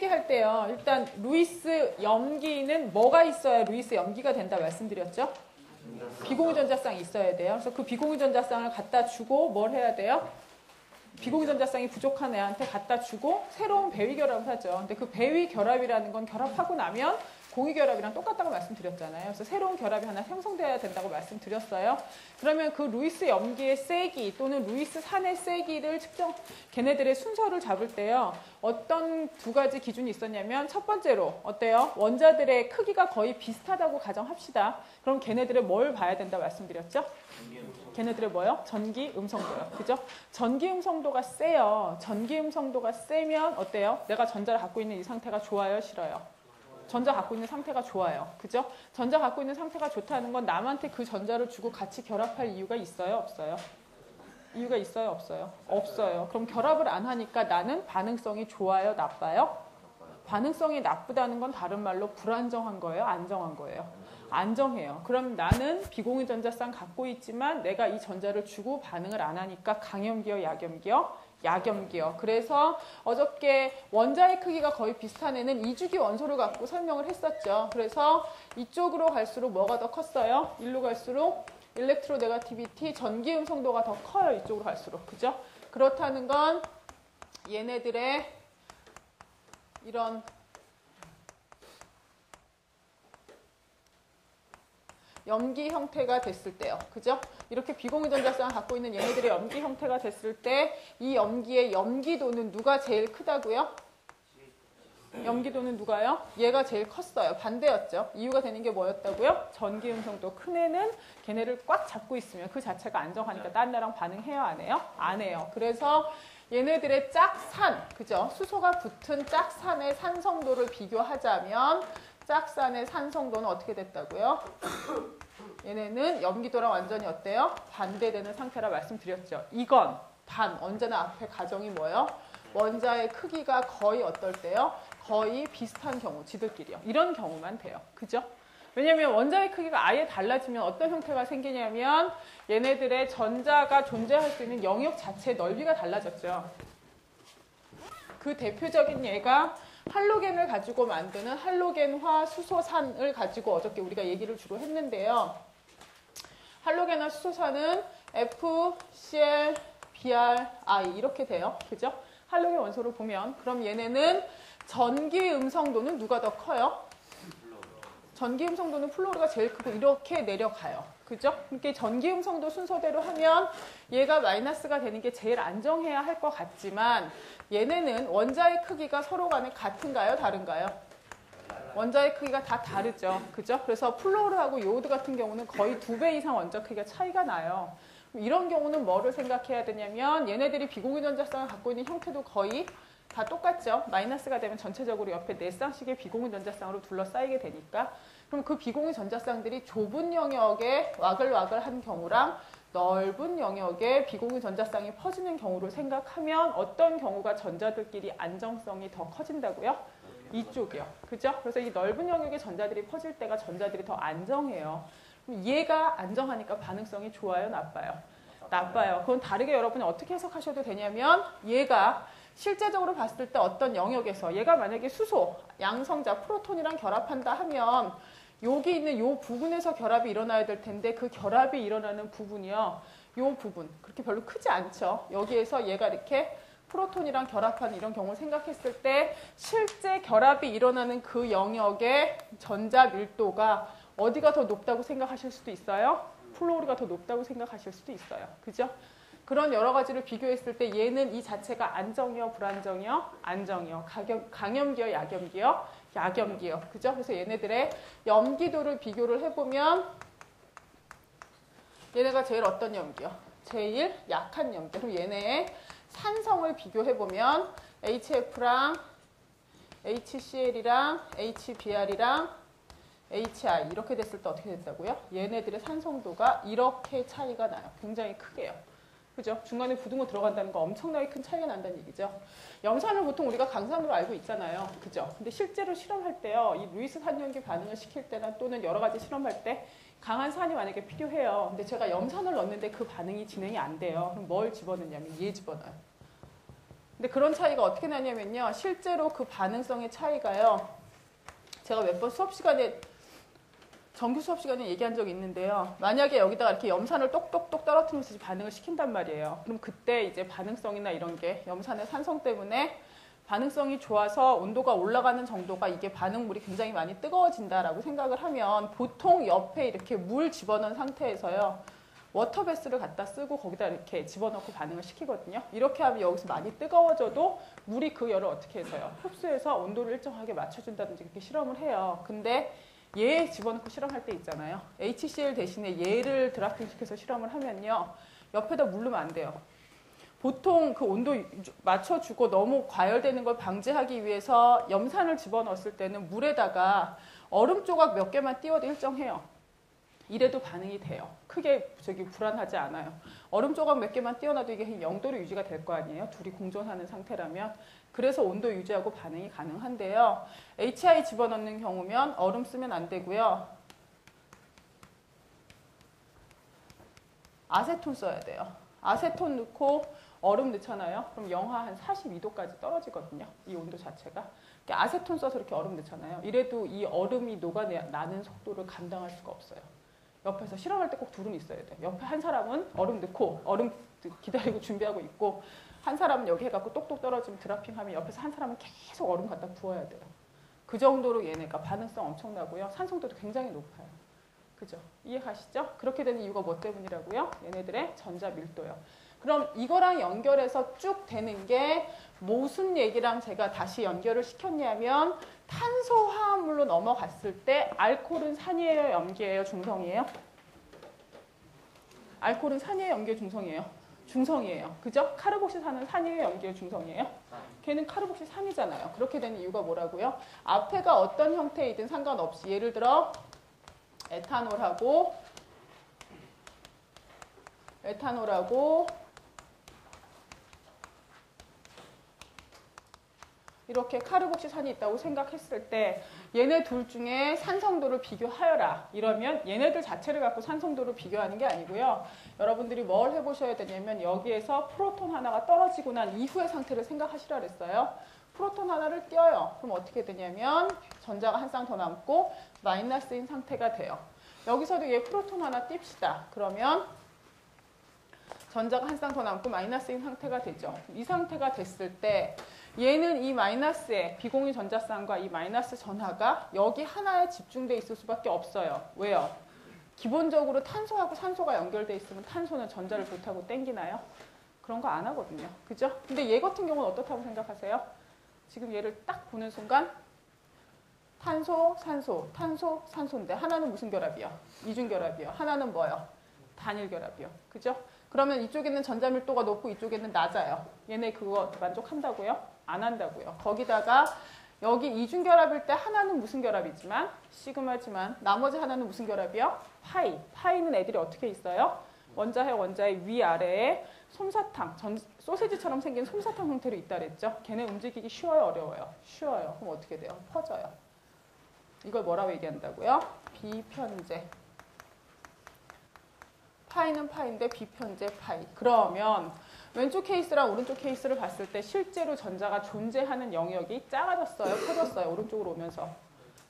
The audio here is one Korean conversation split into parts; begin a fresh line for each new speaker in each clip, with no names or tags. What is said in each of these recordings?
얘기할 때요. 일단 루이스 염기는 뭐가 있어야 루이스 염기가 된다 말씀드렸죠? 비공유전자쌍이 있어야 돼요. 그래서 그 비공유전자쌍을 갖다 주고 뭘 해야 돼요? 비공유전자쌍이 부족한 애한테 갖다 주고 새로운 배위 결합을 하죠. 근데 그 배위 결합이라는 건 결합하고 나면 공유결합이랑 똑같다고 말씀드렸잖아요. 그래서 새로운 결합이 하나 형성되어야 된다고 말씀드렸어요. 그러면 그 루이스 염기의 세기 또는 루이스 산의 세기를 걔네들의 순서를 잡을 때요. 어떤 두 가지 기준이 있었냐면 첫 번째로 어때요? 원자들의 크기가 거의 비슷하다고 가정합시다. 그럼 걔네들의 뭘 봐야 된다 말씀드렸죠? 걔네들의 뭐요? 전기 음성도요. 그죠? 전기 음성도가 세요. 전기 음성도가 세면 어때요? 내가 전자를 갖고 있는 이 상태가 좋아요? 싫어요? 전자 갖고 있는 상태가 좋아요. 그죠? 전자 갖고 있는 상태가 좋다는 건 남한테 그 전자를 주고 같이 결합할 이유가 있어요? 없어요? 이유가 있어요? 없어요? 없어요. 그럼 결합을 안 하니까 나는 반응성이 좋아요? 나빠요? 반응성이 나쁘다는 건 다른 말로 불안정한 거예요? 안정한 거예요? 안정해요. 그럼 나는 비공유 전자쌍 갖고 있지만 내가 이 전자를 주고 반응을 안 하니까 강염기요? 약염기요? 약염기요. 그래서 어저께 원자의 크기가 거의 비슷한 애는 2주기 원소를 갖고 설명을 했었죠. 그래서 이쪽으로 갈수록 뭐가 더 컸어요? 일로 갈수록 일렉트로네가티비티, 전기 음성도가 더 커요. 이쪽으로 갈수록. 그죠? 그렇다는 건 얘네들의 이런 염기 형태가 됐을 때요. 그죠? 이렇게 비공유전자쌍을 갖고 있는 얘네들의 염기 형태가 됐을 때 이 염기의 염기도는 누가 제일 크다고요? 염기도는 누가요? 얘가 제일 컸어요. 반대였죠. 이유가 되는 게 뭐였다고요? 전기 음성도 큰 애는 걔네를 꽉 잡고 있으면 그 자체가 안정하니까 딴 애랑 반응해요? 안 해요? 안 해요. 그래서 얘네들의 짝산, 그죠? 수소가 붙은 짝산의 산성도를 비교하자면 짝산의 산성도는 어떻게 됐다고요? 얘네는 염기도랑 완전히 어때요? 반대되는 상태라 말씀드렸죠. 이건 단, 언제나 앞에 가정이 뭐예요? 원자의 크기가 거의 어떨 때요? 거의 비슷한 경우, 지들끼리요. 이런 경우만 돼요. 그죠? 왜냐면 원자의 크기가 아예 달라지면 어떤 형태가 생기냐면 얘네들의 전자가 존재할 수 있는 영역 자체의 넓이가 달라졌죠. 그 대표적인 예가 할로겐을 가지고 만드는 할로겐화 수소산을 가지고 어저께 우리가 얘기를 주로 했는데요. 할로겐화 수소산은 FCl, BrI 이렇게 돼요. 그죠? 할로겐 원소를 보면 그럼 얘네는 전기 음성도는 누가 더 커요? 전기 음성도는 플로르가 제일 크고 이렇게 내려가요. 그죠? 그러니까 전기 음성도 순서대로 하면 얘가 마이너스가 되는 게 제일 안정해야 할 것 같지만 얘네는 원자의 크기가 서로 간에 같은가요? 다른가요? 원자의 크기가 다 다르죠. 그죠? 그래서 플로르하고 요오드 같은 경우는 거의 2배 이상 원자 크기가 차이가 나요. 이런 경우는 뭐를 생각해야 되냐면 얘네들이 비공유전자쌍을 갖고 있는 형태도 거의 다 똑같죠. 마이너스가 되면 전체적으로 옆에 4쌍씩의 비공유전자쌍으로 둘러싸이게 되니까 그럼 그 비공유전자쌍들이 좁은 영역에 와글와글한 경우랑 넓은 영역에 비공유전자쌍이 퍼지는 경우를 생각하면 어떤 경우가 전자들끼리 안정성이 더 커진다고요? 이쪽이요. 그죠? 그래서 이 넓은 영역에 전자들이 퍼질 때가 전자들이 더 안정해요. 그럼 얘가 안정하니까 반응성이 좋아요? 나빠요? 나빠요. 그건 다르게 여러분이 어떻게 해석하셔도 되냐면 얘가 실제적으로 봤을 때 어떤 영역에서 얘가 만약에 수소, 양성자, 프로톤이랑 결합한다 하면 여기 있는 요 부분에서 결합이 일어나야 될 텐데 그 결합이 일어나는 부분이요. 요 부분 그렇게 별로 크지 않죠. 여기에서 얘가 이렇게 프로톤이랑 결합하는 이런 경우를 생각했을 때 실제 결합이 일어나는 그 영역의 전자 밀도가 어디가 더 높다고 생각하실 수도 있어요. 플로르가 더 높다고 생각하실 수도 있어요. 그죠? 그런 여러 가지를 비교했을 때 얘는 이 자체가 안정이요, 불안정이요? 안정이요. 강염기요, 약염기요? 약염기요. 그죠? 그래서 얘네들의 염기도를 비교를 해보면 얘네가 제일 어떤 염기요? 제일 약한 염기. 그럼 얘네의 산성을 비교해보면 HF랑 HCl이랑 HBr이랑 HI 이렇게 됐을 때 어떻게 됐다고요? 얘네들의 산성도가 이렇게 차이가 나요. 굉장히 크게요. 그죠? 중간에 부등호 들어간다는 거 엄청나게 큰 차이가 난다는 얘기죠. 염산을 보통 우리가 강산으로 알고 있잖아요. 그죠? 근데 실제로 실험할 때요. 이 루이스 산염기 반응을 시킬 때나 또는 여러 가지 실험할 때 강한 산이 만약에 필요해요. 근데 제가 염산을 넣는데 그 반응이 진행이 안 돼요. 그럼 뭘 집어넣냐면 얘 집어넣어요. 근데 그런 차이가 어떻게 나냐면요. 실제로 그 반응성의 차이가요. 제가 몇 번 수업 시간에 정규 수업 시간에 얘기한 적이 있는데요. 만약에 여기다가 이렇게 염산을 똑똑똑 떨어뜨리면서 반응을 시킨단 말이에요. 그럼 그때 이제 반응성이나 이런 게 염산의 산성 때문에 반응성이 좋아서 온도가 올라가는 정도가 이게 반응물이 굉장히 많이 뜨거워진다라고 생각을 하면 보통 옆에 이렇게 물 집어넣은 상태에서요. 워터베스를 갖다 쓰고 거기다 이렇게 집어넣고 반응을 시키거든요. 이렇게 하면 여기서 많이 뜨거워져도 물이 그 열을 어떻게 해서요? 흡수해서 온도를 일정하게 맞춰준다든지 그렇게 실험을 해요. 근데 얘 집어넣고 실험할 때 있잖아요. HCl 대신에 얘를 드라핑시켜서 실험을 하면요. 옆에다 물르면 안 돼요. 보통 그 온도 맞춰주고 너무 과열되는 걸 방지하기 위해서 염산을 집어넣었을 때는 물에다가 얼음 조각 몇 개만 띄워도 일정해요. 이래도 반응이 돼요. 크게 불안하지 않아요. 얼음 조각 몇 개만 띄워놔도 이게 0도로 유지가 될 거 아니에요. 둘이 공존하는 상태라면. 그래서 온도 유지하고 반응이 가능한데요. HI 집어넣는 경우면 얼음 쓰면 안 되고요. 아세톤 써야 돼요. 아세톤 넣고 얼음 넣잖아요. 그럼 영하 한 42도까지 떨어지거든요. 이 온도 자체가. 아세톤 써서 이렇게 얼음 넣잖아요. 이래도 이 얼음이 녹아나는 속도를 감당할 수가 없어요. 옆에서 실험할 때 꼭 둘은 있어야 돼. 옆에 한 사람은 얼음 넣고 얼음 기다리고 준비하고 있고 한 사람은 여기 해갖고 똑똑 떨어지면 드라핑하면 옆에서 한 사람은 계속 얼음 갖다 부어야 돼요. 그 정도로 얘네가 반응성 엄청나고요. 산성도도 굉장히 높아요. 그죠? 이해가시죠? 그렇게 되는 이유가 뭐 때문이라고요? 얘네들의 전자 밀도요. 그럼 이거랑 연결해서 쭉 되는 게 무슨 얘기랑 제가 다시 연결을 시켰냐면 탄소화합물로 넘어갔을 때 알코올은 산이에요, 염기예요, 중성이에요? 알코올은 산이에요, 염기예요, 중성이에요? 중성이에요. 그죠? 카르복실산은 산이에요, 염기예요, 중성이에요? 걔는 카르복실산이잖아요. 그렇게 되는 이유가 뭐라고요? 앞에가 어떤 형태이든 상관없이 예를 들어 에탄올하고 이렇게 카르복실산이 있다고 생각했을 때 얘네 둘 중에 산성도를 비교하여라. 이러면 얘네들 자체를 갖고 산성도를 비교하는 게 아니고요. 여러분들이 뭘 해보셔야 되냐면 여기에서 프로톤 하나가 떨어지고 난 이후의 상태를 생각하시라 그랬어요. 프로톤 하나를 띄어요. 그럼 어떻게 되냐면 전자가 한 쌍 더 남고 마이너스인 상태가 돼요. 여기서도 얘 프로톤 하나 띱시다. 그러면 전자가 한 쌍 더 남고 마이너스인 상태가 되죠. 이 상태가 됐을 때 얘는 이 마이너스의 비공유 전자쌍과 이 마이너스 전하가 여기 하나에 집중돼 있을 수밖에 없어요. 왜요? 기본적으로 탄소하고 산소가 연결돼 있으면 탄소는 전자를 좋다고 땡기나요? 그런 거 안 하거든요. 그죠? 근데 얘 같은 경우는 어떻다고 생각하세요? 지금 얘를 딱 보는 순간 탄소, 산소, 탄소, 산소인데 하나는 무슨 결합이요? 이중결합이요. 하나는 뭐요? 단일결합이요. 그죠? 그러면 이쪽에는 전자밀도가 높고 이쪽에는 낮아요. 얘네 그거 만족한다고요? 안 한다고요. 거기다가 여기 이중결합일 때 하나는 무슨 결합이지만 시그마지만 나머지 하나는 무슨 결합이요? 파이. 파이는 애들이 어떻게 있어요? 원자핵 원자의 위아래에 솜사탕, 소세지처럼 생긴 솜사탕 형태로 있다 그랬죠? 걔네 움직이기 쉬워요? 어려워요? 쉬워요. 그럼 어떻게 돼요? 퍼져요. 이걸 뭐라고 얘기한다고요? 비편제. 파이는 파인데 비편제 파이. 그러면 왼쪽 케이스랑 오른쪽 케이스를 봤을 때 실제로 전자가 존재하는 영역이 작아졌어요? 커졌어요? 오른쪽으로 오면서.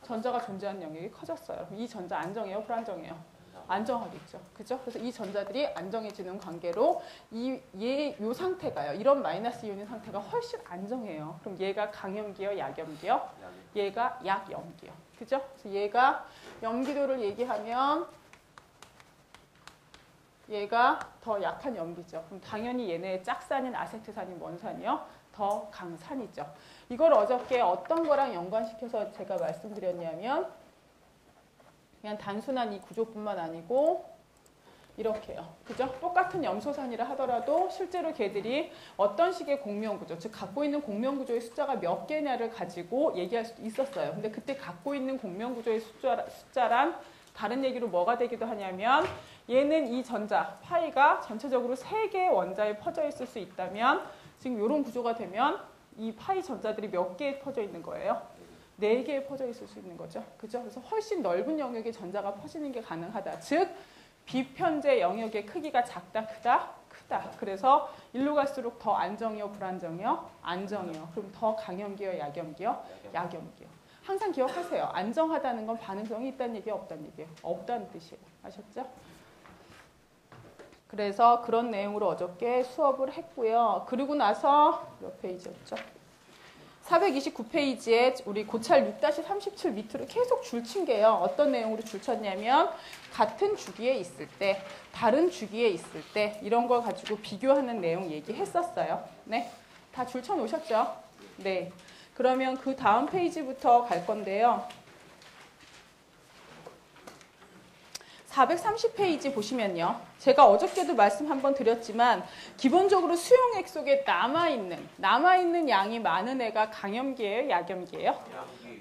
전자가 존재하는 영역이 커졌어요. 이 전자 안정해요? 불안정해요? 안정하겠죠. 그죠? 그래서 이 전자들이 안정해지는 관계로 요 상태가요. 이런 마이너스 이온인 상태가 훨씬 안정해요. 그럼 얘가 강염기요? 약염기요? 얘가 약염기요. 그죠? 그래서 얘가 염기도를 얘기하면 얘가 더 약한 염기죠. 그럼 당연히 얘네의 짝산인 아세트산이 뭔 산이요? 더 강산이죠. 이걸 어저께 어떤 거랑 연관시켜서 제가 말씀드렸냐면 그냥 단순한 이 구조뿐만 아니고 이렇게요. 그죠? 똑같은 염소산이라 하더라도 실제로 걔들이 어떤 식의 공명구조, 즉 갖고 있는 공명구조의 숫자가 몇 개냐를 가지고 얘기할 수도 있었어요. 근데 그때 갖고 있는 공명구조의 숫자란 다른 얘기로 뭐가 되기도 하냐면 얘는 이 전자, 파이가 전체적으로 3개의 원자에 퍼져 있을 수 있다면 지금 이런 구조가 되면 이 파이 전자들이 몇 개에 퍼져 있는 거예요? 4개에 퍼져 있을 수 있는 거죠. 그죠? 그래서 훨씬 넓은 영역에 전자가 퍼지는 게 가능하다. 즉 비편제 영역의 크기가 작다, 크다? 크다. 크다. 그래서 일로 갈수록 더 안정이요, 불안정이요? 안정이요. 그럼 더 강염기요, 약염기요? 약염기요. 항상 기억하세요. 안정하다는 건 반응성이 있다는 얘기예요, 없다는 얘기예요? 없다는 뜻이에요. 아셨죠? 그래서 그런 내용으로 어저께 수업을 했고요. 그리고 나서 몇 페이지였죠? 429페이지에 우리 고찰 6-37 밑으로 계속 줄친 게요. 어떤 내용으로 줄쳤냐면 같은 주기에 있을 때, 다른 주기에 있을 때 이런 걸 가지고 비교하는 내용 얘기했었어요. 네, 다 줄쳐 놓으셨죠? 네. 그러면 그 다음 페이지부터 갈 건데요. 430페이지 보시면요. 제가 어저께도 말씀 한번 드렸지만 기본적으로 수용액 속에 남아있는 양이 많은 애가 강염기예요? 약염기예요?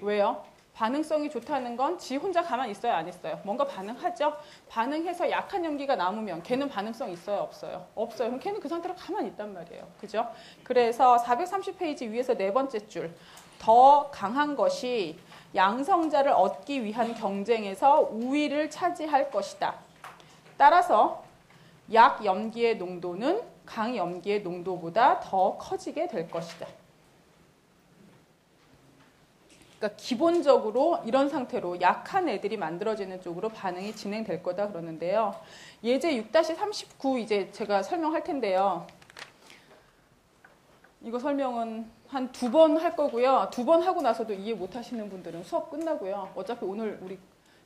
왜요? 반응성이 좋다는 건 지 혼자 가만히 있어요? 안 있어요? 뭔가 반응하죠? 반응해서 약한 염기가 남으면 걔는 반응성 있어요? 없어요? 없어요. 그럼 걔는 그 상태로 가만히 있단 말이에요. 그죠? 그래서 430페이지 위에서 네 번째 줄. 더 강한 것이 양성자를 얻기 위한 경쟁에서 우위를 차지할 것이다. 따라서 약염기의 농도는 강염기의 농도보다 더 커지게 될 것이다. 그러니까 기본적으로 이런 상태로 약한 애들이 만들어지는 쪽으로 반응이 진행될 거다 그러는데요. 예제 6-39 이제 제가 설명할 텐데요. 이거 설명은 한 2번 할 거고요. 2번 하고 나서도 이해 못 하시는 분들은 수업 끝나고요. 어차피 오늘 우리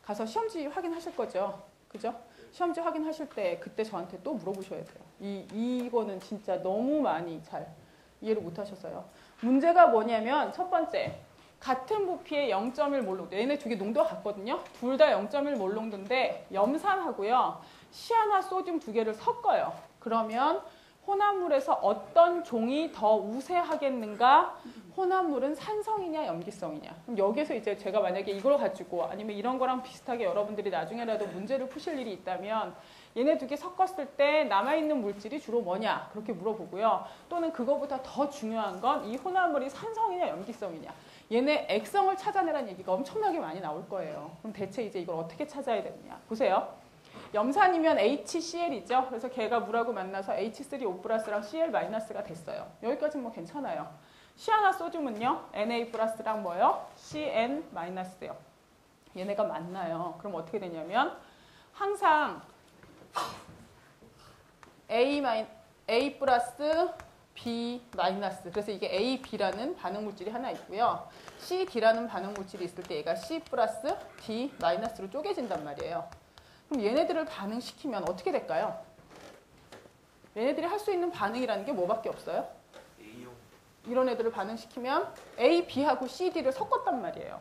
가서 시험지 확인하실 거죠. 그죠? 시험지 확인하실 때 그때 저한테 또 물어보셔야 돼요. 이거는 진짜 너무 많이 잘 이해를 못 하셔서요. 문제가 뭐냐면 첫 번째, 같은 부피의 0.1 몰농도. 얘네 두 개 농도가 같거든요. 둘 다 0.1 몰농도인데 염산하고요. 시아나소듐 두 개를 섞어요. 그러면 혼합물에서 어떤 종이 더 우세하겠는가? 혼합물은 산성이냐 염기성이냐. 그럼 여기서 이제 제가 만약에 이걸 가지고 아니면 이런 거랑 비슷하게 여러분들이 나중에라도 문제를 푸실 일이 있다면 얘네 두 개 섞었을 때 남아있는 물질이 주로 뭐냐? 그렇게 물어보고요. 또는 그거보다 더 중요한 건 이 혼합물이 산성이냐 염기성이냐. 얘네 액성을 찾아내라는 얘기가 엄청나게 많이 나올 거예요. 그럼 대체 이제 이걸 어떻게 찾아야 되느냐. 보세요. 염산이면 HCl이죠. 그래서 걔가 물하고 만나서 H3O+랑 Cl-가 됐어요. 여기까지는 뭐 괜찮아요. 시아나소듐은요. Na+랑 뭐요? CN-돼요. 얘네가 만나요. 그럼 어떻게 되냐면 항상 A 플러스 B 마이너스. 그래서 이게 A, B라는 반응 물질이 하나 있고요. C, D라는 반응 물질이 있을 때 얘가 C 플러스 D 마이너스로 쪼개진단 말이에요. 그럼 얘네들을 반응시키면 어떻게 될까요? 얘네들이 할 수 있는 반응이라는 게 뭐밖에 없어요? 이런 애들을 반응시키면 A, B하고 C, D를 섞었단 말이에요.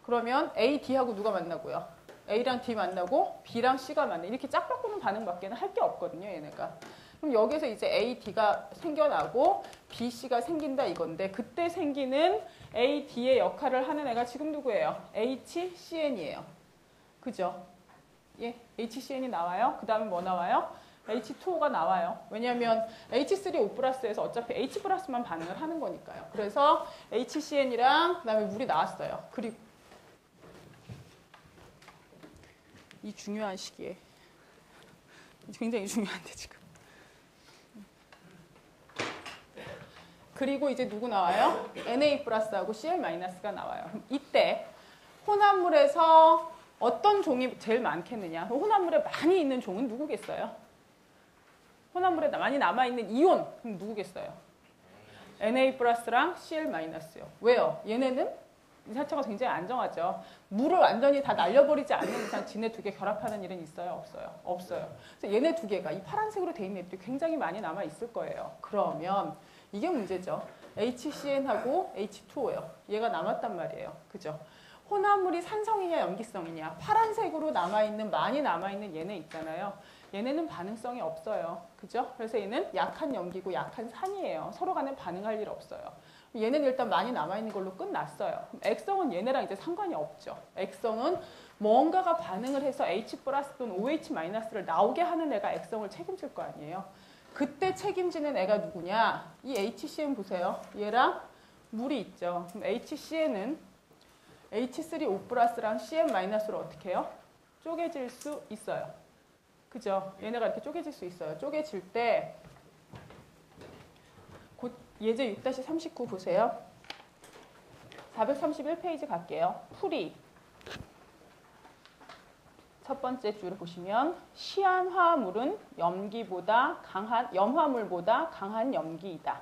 그러면 A, D하고 누가 만나고요? A랑 D 만나고 B랑 C가 만나. 이렇게 짝 바꾸는 반응밖에는 할 게 없거든요, 얘네가. 그럼 여기서 이제 A, D가 생겨나고 B, C가 생긴다 이건데 그때 생기는 A, D의 역할을 하는 애가 지금 누구예요? HCN이에요. 그죠? 예, HCN이 나와요. 그 다음에 뭐 나와요? H2O가 나와요. 왜냐하면 H3O+에서 어차피 H+만 반응을 하는 거니까요. 그래서 HCN이랑 그 다음에 물이 나왔어요. 그리고 이 중요한 시기에 굉장히 중요한데 지금. 그리고 이제 누구 나와요? Na+하고 Cl-가 나와요. 그럼 이때 혼합물에서 어떤 종이 제일 많겠느냐? 혼합물에 많이 있는 종은 누구겠어요? 혼합물에 많이 남아있는 이온, 그럼 누구겠어요? Na+랑 Cl-요. 왜요? 얘네는 이산화가 굉장히 안정하죠. 물을 완전히 다 날려버리지 않는 이상 지네 두 개 결합하는 일은 있어요? 없어요? 없어요. 그래서 얘네 두 개가 이 파란색으로 돼 있는 애들이 굉장히 많이 남아있을 거예요. 그러면 이게 문제죠. HCN하고 H2O예요. 얘가 남았단 말이에요. 그죠? 혼합물이 산성이냐 염기성이냐. 파란색으로 많이 남아있는 얘네 있잖아요. 얘네는 반응성이 없어요. 그죠? 그래서 얘는 약한 염기고 약한 산이에요. 서로 간에 반응할 일 없어요. 얘는 일단 많이 남아있는 걸로 끝났어요. 액성은 얘네랑 이제 상관이 없죠. 액성은 뭔가가 반응을 해서 H+ 또는 OH-를 나오게 하는 애가 액성을 책임질 거 아니에요. 그때 책임지는 애가 누구냐? 이 HCN 보세요. 얘랑 물이 있죠. 그럼 HCN은 H3O+랑 CN-로 어떻게 해요? 쪼개질 수 있어요. 그죠? 얘네가 이렇게 쪼개질 수 있어요. 쪼개질 때 예제 6-39 보세요. 431페이지 갈게요. 풀이. 첫 번째 줄을 보시면 시한 화합물은 염화물보다 강한 염기이다.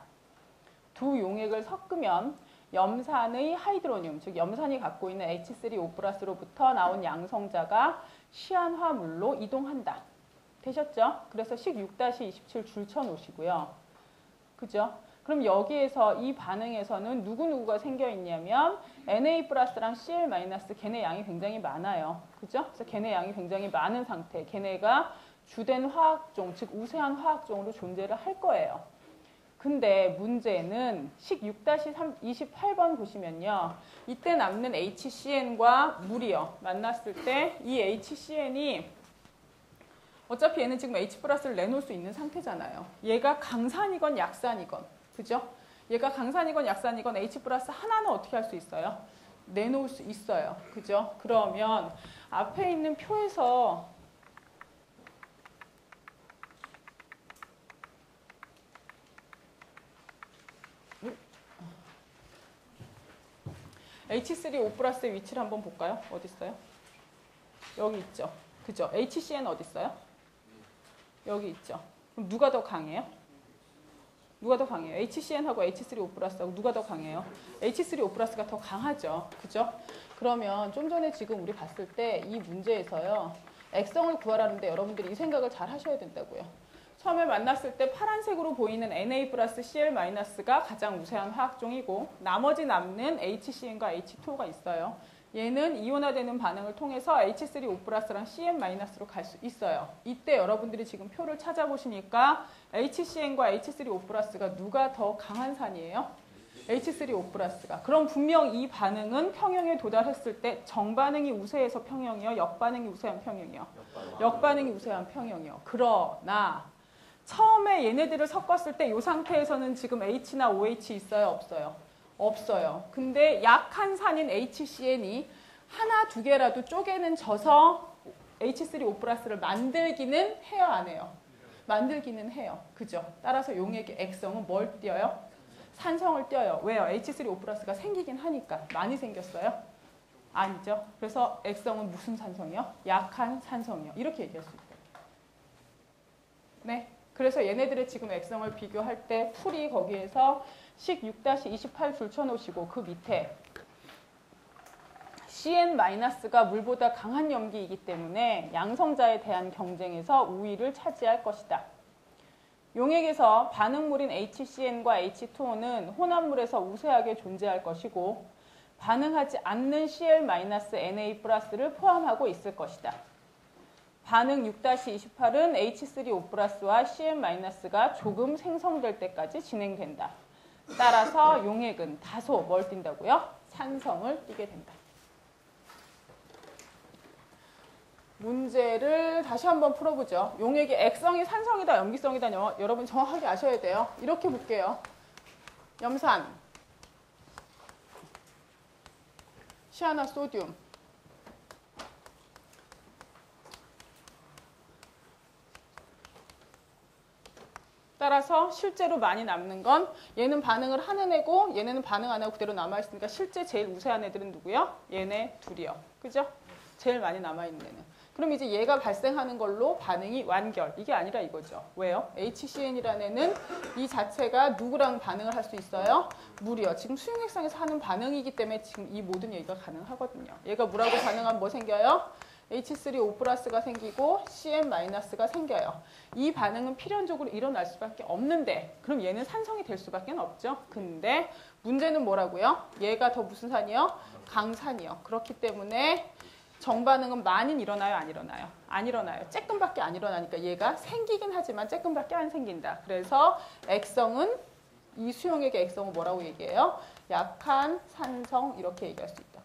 두 용액을 섞으면 염산의 하이드로늄, 즉 염산이 갖고 있는 H3O+로부터 나온 양성자가 시한 화물로 이동한다. 되셨죠? 그래서 식 6-27 줄 쳐놓으시고요. 그죠? 그럼 여기에서 이 반응에서는 누구누구가 생겨 있냐면 Na+랑 Cl- 걔네 양이 굉장히 많아요. 그죠? 그래서 걔네 양이 굉장히 많은 상태. 걔네가 주된 화학종, 즉 우세한 화학종으로 존재를 할 거예요. 근데 문제는 식 6-28번 보시면요. 이때 남는 HCn과 물이요. 만났을 때 이 HCn이 어차피 얘는 지금 H+를 내놓을 수 있는 상태잖아요. 얘가 강산이건 약산이건. 그죠? 얘가 강산이건 약산이건 H+ 하나는 어떻게 할 수 있어요? 내놓을 수 있어요. 그죠? 그러면 앞에 있는 표에서 H3O+의 위치를 한번 볼까요? 어디 있어요? 여기 있죠. 그죠? HCN 어디 있어요? 여기 있죠. 그럼 누가 더 강해요? 누가 더 강해요? HCN하고 H3O+하고 누가 더 강해요? H3O+가 더 강하죠. 그죠? 그러면 좀 전에 지금 우리 봤을 때 이 문제에서요. 액성을 구하라는데 여러분들이 이 생각을 잘 하셔야 된다고요. 처음에 만났을 때 파란색으로 보이는 Na+Cl-가 가장 우세한 화학종이고 나머지 남는 HCn과 H2O가 있어요. 얘는 이온화되는 반응을 통해서 H3O+랑 Cn-로 갈 수 있어요. 이때 여러분들이 지금 표를 찾아보시니까 HCn과 H3O+가 누가 더 강한 산이에요? H3O+가. 그럼 분명 이 반응은 평형에 도달했을 때 정반응이 우세해서 평형이요? 역반응이 우세한 평형이요? 역반응이 우세한 평형이요. 그러나 처음에 얘네들을 섞었을 때 이 상태에서는 지금 H나 OH 있어요? 없어요? 없어요. 근데 약한 산인 HCn이 하나, 두 개라도 쪼개는 져서 H3O+를 만들기는 해요, 안 해요? 만들기는 해요. 그죠? 따라서 용액의 액성은 뭘 띄어요? 산성을 띄어요. 왜요? H3O+가 생기긴 하니까. 많이 생겼어요? 아니죠. 그래서 액성은 무슨 산성이요? 약한 산성이요. 이렇게 얘기할 수 있어요. 네. 그래서 얘네들의 지금 액성을 비교할 때 풀이 거기에서 식 6-28 줄 쳐놓으시고 그 밑에 Cn-가 물보다 강한 염기이기 때문에 양성자에 대한 경쟁에서 우위를 차지할 것이다. 용액에서 반응물인 HCn과 H2O는 혼합물에서 우세하게 존재할 것이고 반응하지 않는 Cl-Na+를 포함하고 있을 것이다. 반응 6-28은 H3O+와 Cn-가 조금 생성될 때까지 진행된다. 따라서 용액은 다소 뭘 띈다고요? 산성을 띠게 된다. 문제를 다시 한번 풀어보죠. 용액의 액성이 산성이다, 염기성이다 여러분 정확하게 아셔야 돼요. 이렇게 볼게요. 염산, 시아나소듐, 따라서 실제로 많이 남는 건 얘는 반응을 하는 애고 얘네는 반응 안 하고 그대로 남아있으니까 실제 제일 우세한 애들은 누구요? 얘네 둘이요. 그죠? 제일 많이 남아있는 애는. 그럼 이제 얘가 발생하는 걸로 반응이 완결. 이게 아니라 이거죠. 왜요? HCn이라는 애는 이 자체가 누구랑 반응을 할 수 있어요? 물이요. 지금 수용액상에서 하는 반응이기 때문에 지금 이 모든 얘기가 가능하거든요. 얘가 물하고 반응하면 뭐 생겨요? H3O+가 생기고 Cn-가 생겨요. 이 반응은 필연적으로 일어날 수밖에 없는데 그럼 얘는 산성이 될 수밖에 없죠. 근데 문제는 뭐라고요? 얘가 더 무슨 산이요? 강산이요. 그렇기 때문에 정반응은 많이 일어나요? 안 일어나요? 안 일어나요. 쬐끔밖에 안 일어나니까 얘가 생기긴 하지만 쬐끔밖에 안 생긴다. 그래서 액성은 이 수용액의 액성은 뭐라고 얘기해요? 약한 산성 이렇게 얘기할 수 있다.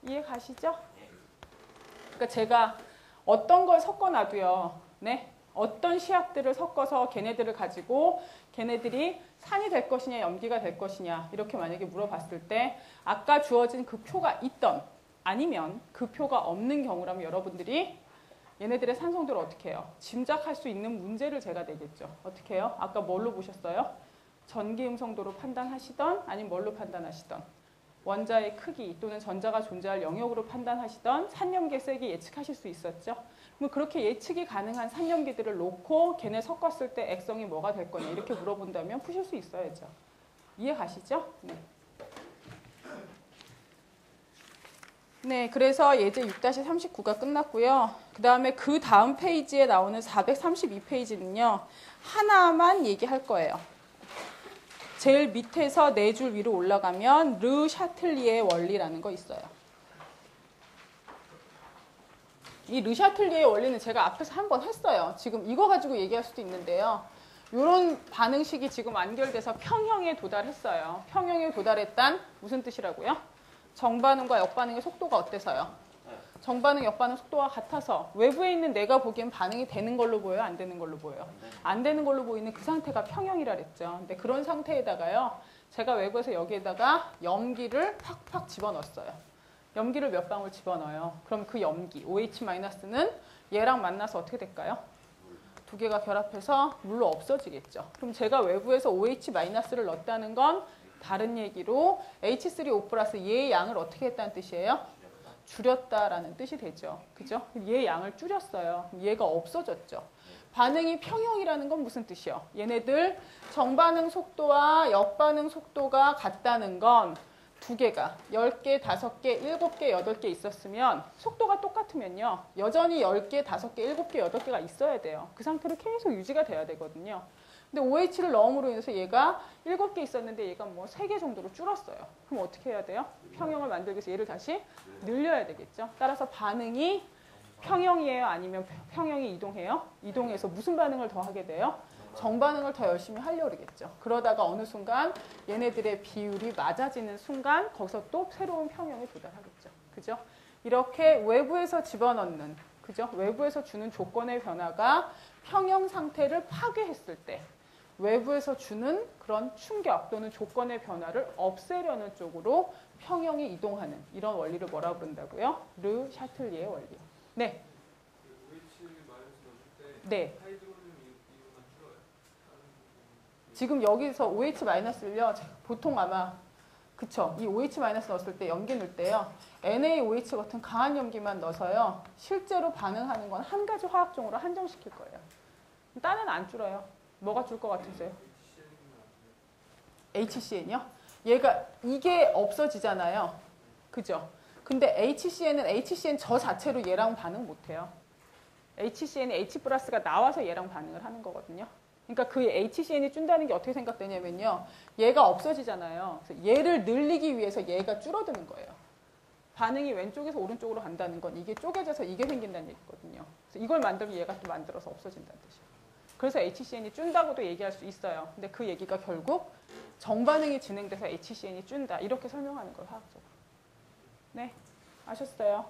이해 가시죠? 그러니까 제가 어떤 걸 섞어놔도요. 네? 어떤 시약들을 섞어서 걔네들을 가지고 걔네들이 산이 될 것이냐 염기가 될 것이냐 이렇게 만약에 물어봤을 때 아까 주어진 그 표가 있던 아니면 그 표가 없는 경우라면 여러분들이 얘네들의 산성도를 어떻게 해요? 짐작할 수 있는 문제를 제가 내겠죠. 어떻게 해요? 아까 뭘로 보셨어요? 전기 음성도로 판단하시던 아니면 뭘로 판단하시던 원자의 크기 또는 전자가 존재할 영역으로 판단하시던 산염기의 세기 예측하실 수 있었죠. 그럼 그렇게 예측이 가능한 산염기들을 놓고 걔네 섞었을 때 액성이 뭐가 될 거냐 이렇게 물어본다면 푸실 수 있어야죠. 이해 가시죠? 네. 네, 그래서 예제 6-39가 끝났고요. 그 다음에 그 다음 페이지에 나오는 432페이지는요. 하나만 얘기할 거예요. 제일 밑에서 4줄 위로 올라가면 르 샤틀리에 원리라는 거 있어요. 이 르 샤틀리에 원리는 제가 앞에서 한번 했어요. 지금 이거 가지고 얘기할 수도 있는데요. 이런 반응식이 지금 완결돼서 평형에 도달했어요. 평형에 도달했단 무슨 뜻이라고요? 정반응과 역반응의 속도가 어때서요? 정반응, 역반응 속도가 같아서 외부에 있는 내가 보기엔 반응이 되는 걸로 보여요? 안 되는 걸로 보여요? 안 되는 걸로 보이는 그 상태가 평형이라 그랬죠. 근데 그런 상태에다가요. 제가 외부에서 여기에다가 염기를 팍팍 집어넣었어요. 염기를 몇 방울 집어넣어요. 그럼 그 염기, OH-는 얘랑 만나서 어떻게 될까요? 두 개가 결합해서 물로 없어지겠죠. 그럼 제가 외부에서 OH-를 넣었다는 건 다른 얘기로 H3O 플러스 얘의 양을 어떻게 했다는 뜻이에요? 줄였다라는 뜻이 되죠. 그죠? 얘의 양을 줄였어요. 얘가 없어졌죠. 반응이 평형이라는 건 무슨 뜻이요? 얘네들 정반응 속도와 역반응 속도가 같다는 건 두 개가 10개, 5개, 7개, 8개 있었으면 속도가 똑같으면요. 여전히 10개, 5개, 7개, 8개가 있어야 돼요. 그 상태로 계속 유지가 돼야 되거든요. 근데 OH를 넣음으로 인해서 얘가 7개 있었는데 얘가 뭐 3개 정도로 줄었어요. 그럼 어떻게 해야 돼요? 평형을 만들기 위해서 얘를 다시 늘려야 되겠죠. 따라서 반응이 평형이에요? 아니면 평형이 이동해요? 이동해서 무슨 반응을 더 하게 돼요? 정반응을 더 열심히 하려고 그러겠죠. 그러다가 어느 순간 얘네들의 비율이 맞아지는 순간 거기서 또 새로운 평형에 도달하겠죠. 그죠? 이렇게 외부에서 집어넣는, 그죠? 외부에서 주는 조건의 변화가 평형 상태를 파괴했을 때 외부에서 주는 그런 충격 또는 조건의 변화를 없애려는 쪽으로 평형이 이동하는 이런 원리를 뭐라고 부른다고요? 르 샤틀리에 원리요. 네. 네. 지금 여기서 OH-를요. 보통 아마 그쵸. 이 OH- 넣었을 때 염기 넣을 때요. NaOH 같은 강한 염기만 넣어서요. 실제로 반응하는 건 한 가지 화학종으로 한정시킬 거예요. 딴은 안 줄어요. 뭐가 줄 것 같으세요? HCn이요? 얘가 이게 없어지잖아요. 그죠? 근데 HCn은 HCn 저 자체로 얘랑 반응 못해요. HCn이 H+가 나와서 얘랑 반응을 하는 거거든요. 그러니까 그 HCn이 준다는 게 어떻게 생각되냐면요. 얘가 없어지잖아요. 그래서 얘를 늘리기 위해서 얘가 줄어드는 거예요. 반응이 왼쪽에서 오른쪽으로 간다는 건 이게 쪼개져서 이게 생긴다는 얘기거든요. 그래서 이걸 만들면 얘가 또 만들어서 없어진다는 뜻이에요. 그래서 HCn이 준다고도 얘기할 수 있어요. 근데 그 얘기가 결국 정반응이 진행돼서 HCn이 준다. 이렇게 설명하는 거예요, 화학적으로. 네, 아셨어요?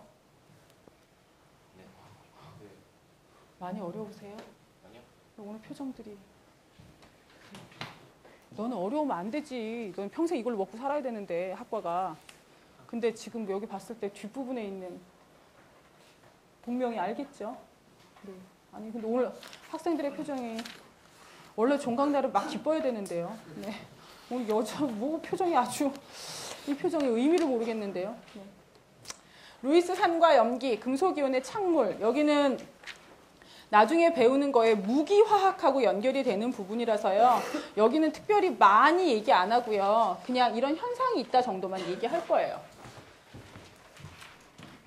네.
많이 어려우세요?
아니요.
오늘 표정들이. 너는 어려우면 안 되지. 넌 평생 이걸로 먹고 살아야 되는데, 학과가. 근데 지금 여기 봤을 때 뒷부분에 있는 분명히 알겠죠? 네. 아니, 근데 오늘 학생들의 표정이 원래 종강날은 막 기뻐야 되는데요. 네. 오늘 여자, 뭐 표정이 아주, 이 표정의 의미를 모르겠는데요. 네. 루이스 산과 염기, 금속이온의 착물. 여기는 나중에 배우는 거에 무기화학하고 연결이 되는 부분이라서요. 여기는 특별히 많이 얘기 안 하고요. 그냥 이런 현상이 있다 정도만 얘기할 거예요.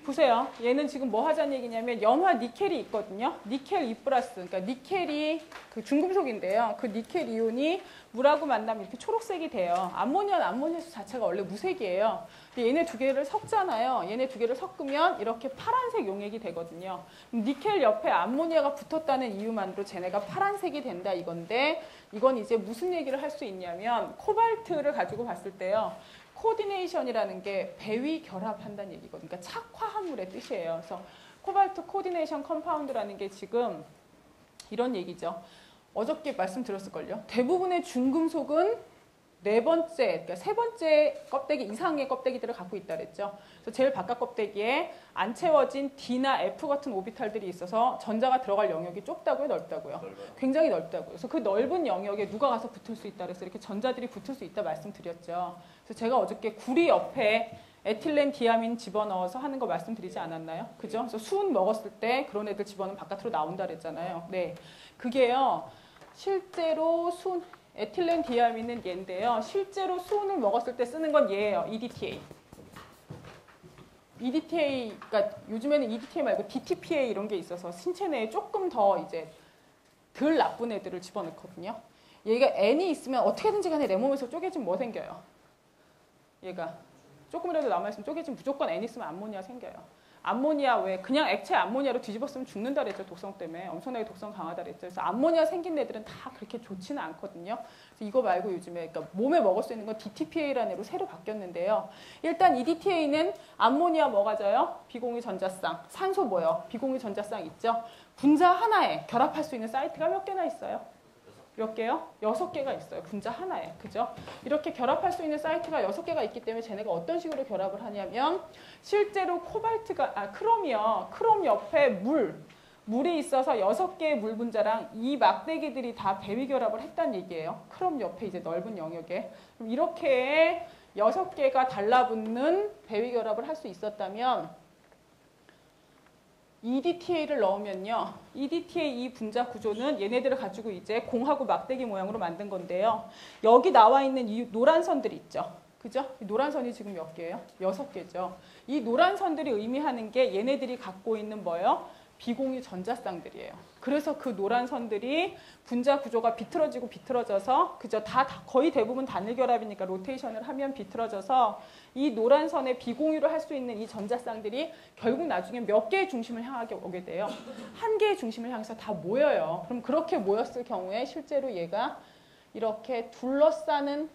보세요. 얘는 지금 뭐 하자는 얘기냐면 염화 니켈이 있거든요. 니켈 2+, 그러니까 니켈이 그 중금속인데요. 그 니켈 이온이 물하고 만나면 이렇게 초록색이 돼요. 암모니아수 자체가 원래 무색이에요. 얘네 두 개를 섞잖아요. 얘네 두 개를 섞으면 이렇게 파란색 용액이 되거든요. 니켈 옆에 암모니아가 붙었다는 이유만으로 쟤네가 파란색이 된다 이건데 이건 이제 무슨 얘기를 할 수 있냐면 코발트를 가지고 봤을 때요. 코디네이션이라는 게 배위 결합한다는 얘기거든요. 그러니까 착화합물의 뜻이에요. 그래서 코발트 코디네이션 컴파운드라는 게 지금 이런 얘기죠. 어저께 말씀드렸을걸요. 대부분의 중금속은 네 번째, 그러니까 세 번째 껍데기 이상의 껍데기들을 갖고 있다 그랬죠. 그래서 제일 바깥 껍데기에 안 채워진 D나 F 같은 오비탈들이 있어서 전자가 들어갈 영역이 좁다고요, 넓다고요?
넓어요.
굉장히 넓다고요. 그래서 그 넓은 영역에 누가 가서 붙을 수 있다 그래서 이렇게 전자들이 붙을 수 있다 말씀드렸죠. 그래서 제가 어저께 구리 옆에 에틸렌 디아민 집어넣어서 하는 거 말씀드리지 않았나요? 그죠? 그래서 수은 먹었을 때 그런 애들 집어넣으면 바깥으로 나온다 그랬잖아요. 네. 그게요, 실제로 수은, 에틸렌 디아민은 얘인데요. 실제로 수은을 먹었을 때 쓰는 건 얘예요. EDTA. EDTA, 그러니까 요즘에는 EDTA 말고 DTPA 이런 게 있어서 신체 내에 조금 더 이제 덜 나쁜 애들을 집어넣거든요. 얘가 N이 있으면 어떻게든지 간에 내 몸에서 쪼개지면 뭐 생겨요? 얘가 조금이라도 남아있으면 쪼개지면 무조건 N 있으면 암모니아 생겨요. 암모니아 왜 그냥 액체 암모니아로 뒤집었으면 죽는다 그랬죠. 독성 때문에. 엄청나게 독성 강하다 그랬죠. 그래서 암모니아 생긴 애들은 다 그렇게 좋지는 않거든요. 그래서 이거 말고 요즘에 그러니까 몸에 먹을 수 있는 건 DTPA라는 애로 새로 바뀌었는데요. 일단 EDTA는 암모니아 뭐가 져요? 비공유 전자쌍. 산소 뭐요? 비공유 전자쌍 있죠. 분자 하나에 결합할 수 있는 사이트가 몇 개나 있어요? 몇 개요? 6개가 있어요. 분자 하나에. 그죠? 이렇게 결합할 수 있는 사이트가 6개가 있기 때문에 쟤네가 어떤 식으로 결합을 하냐면 실제로 코발트가 크롬이요. 크롬 옆에 물이 있어서 6개의 물 분자랑 이 막대기들이 다 배위 결합을 했다는 얘기예요. 크롬 옆에 이제 넓은 영역에. 그럼 이렇게 6개가 달라붙는 배위 결합을 할 수 있었다면 EDTA를 넣으면요. EDTA 이 분자 구조는 얘네들을 가지고 이제 공하고 막대기 모양으로 만든 건데요. 여기 나와 있는 이 노란 선들이 있죠. 그죠? 이 노란 선이 지금 몇 개예요? 6개죠. 이 노란 선들이 의미하는 게 얘네들이 갖고 있는 뭐예요? 비공유 전자쌍들이에요. 그래서 그 노란 선들이 분자 구조가 비틀어지고 비틀어져서 그죠? 다 거의 대부분 단일 결합이니까 로테이션을 하면 비틀어져서 이 노란 선에 비공유를 할 수 있는 이 전자쌍들이 결국 나중에 몇 개의 중심을 향하게 오게 돼요. 한 개의 중심을 향해서 다 모여요. 그럼 그렇게 모였을 경우에 실제로 얘가 이렇게 둘러싸는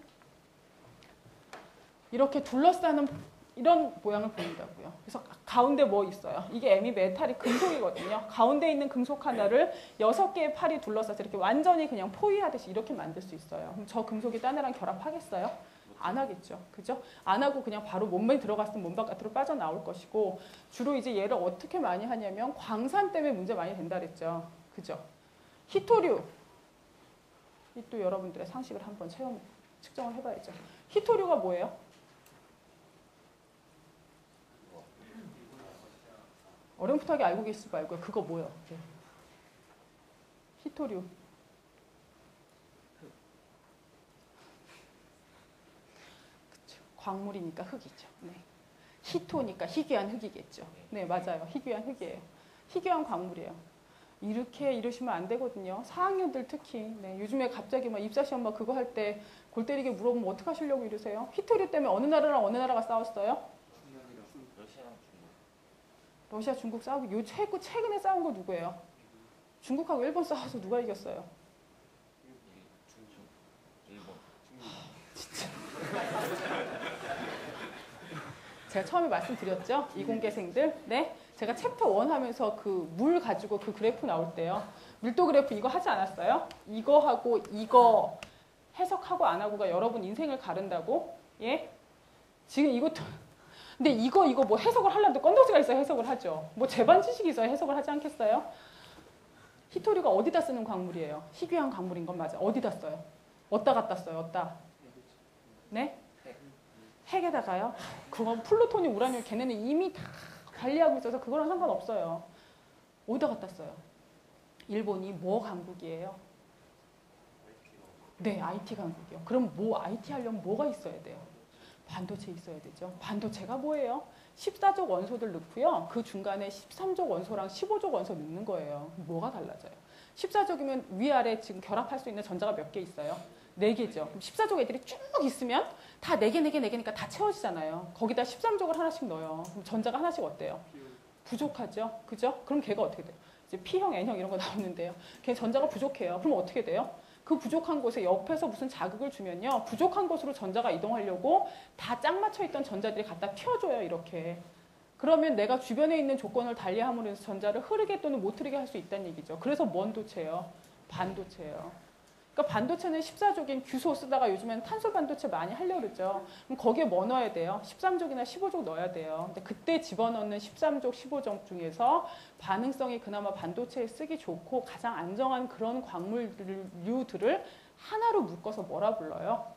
이런 모양을 보인다고요. 그래서 가운데 뭐 있어요? 이게 M이 메탈이 금속이거든요. 가운데 있는 금속 하나를 6개의 팔이 둘러싸서 이렇게 완전히 그냥 포위하듯이 이렇게 만들 수 있어요. 그럼 저 금속이 딴 애랑 결합하겠어요? 안 하겠죠. 그죠? 안 하고 그냥 바로 몸에 들어갔으면 몸 바깥으로 빠져나올 것이고 주로 이제 얘를 어떻게 많이 하냐면 광산 때문에 문제 많이 된다 그랬죠. 그죠? 히토류. 이 또 여러분들의 상식을 한번 측정을 해봐야죠. 히토류가 뭐예요? 어렴풋하게 알고 계시지 말고요. 그거 뭐예요? 네. 히토류. 그쵸. 광물이니까 흙이죠. 네. 히토니까 희귀한 흙이겠죠. 네, 맞아요. 희귀한 흙이에요. 희귀한 광물이에요. 이렇게 이러시면 안 되거든요. 4학년들 특히. 네, 요즘에 갑자기 막 입사시험 막 그거 할 때 골 때리게 물어보면 어떡하시려고 이러세요? 히토류 때문에 어느 나라랑 어느 나라가 싸웠어요? 러시아, 중국 싸우고 최근에 싸운 거 누구예요? 중국하고 일본 싸워서 누가 이겼어요?
일본.
진짜. 제가 처음에 말씀드렸죠? 이공계생들. 네? 제가 챕터 1 하면서 그 물 가지고 그 그래프 나올 때요. 밀도 그래프 이거 하지 않았어요? 이거하고 이거 해석하고 안 하고가 여러분 인생을 가른다고? 예? 지금 이것도 근데 이거 뭐 해석을 하려면 건더지가 있어야 해석을 하죠. 뭐 제반 지식이 있어야 해석을 하지 않겠어요? 히토류가 어디다 쓰는 광물이에요? 희귀한 광물인 건 맞아. 어디다 써요? 어디다 갖다 써요? 어디다? 네? 핵에다가요? 그건 플루토늄, 우라늄 걔네는 이미 다 관리하고 있어서 그거랑 상관없어요. 어디다 갖다 써요? 일본이 뭐 강국이에요? 네, IT 강국이요. 그럼 뭐 IT 하려면 뭐가 있어야 돼요? 반도체 있어야 되죠. 반도체가 뭐예요? 14족 원소들 넣고요. 그 중간에 13족 원소랑 15족 원소 넣는 거예요. 뭐가 달라져요? 14족이면 위아래 지금 결합할 수 있는 전자가 몇 개 있어요? 4개죠. 14족 애들이 쭉 있으면 다 4개니까 다 채워지잖아요. 거기다 13족을 하나씩 넣어요. 그럼 전자가 하나씩 어때요? 부족하죠. 그죠? 그럼 걔가 어떻게 돼요? 이제 P형, N형 이런 거 나오는데요. 걔 전자가 부족해요. 그럼 어떻게 돼요? 그 부족한 곳에 옆에서 무슨 자극을 주면요. 부족한 곳으로 전자가 이동하려고 다 짝 맞춰 있던 전자들이 갖다 튀어줘요. 이렇게. 그러면 내가 주변에 있는 조건을 달리함으로 해서 전자를 흐르게 또는 못 흐르게 할 수 있다는 얘기죠. 그래서 뭔 도체예요? 반도체예요. 그러니까 반도체는 14족인 규소 쓰다가 요즘엔 탄소 반도체 많이 하려고 그러죠. 그럼 거기에 뭐 넣어야 돼요? 13족이나 15족 넣어야 돼요. 근데 그때 집어넣는 13족, 15족 중에서 반응성이 그나마 반도체에 쓰기 좋고 가장 안정한 그런 광물류들을 하나로 묶어서 뭐라 불러요?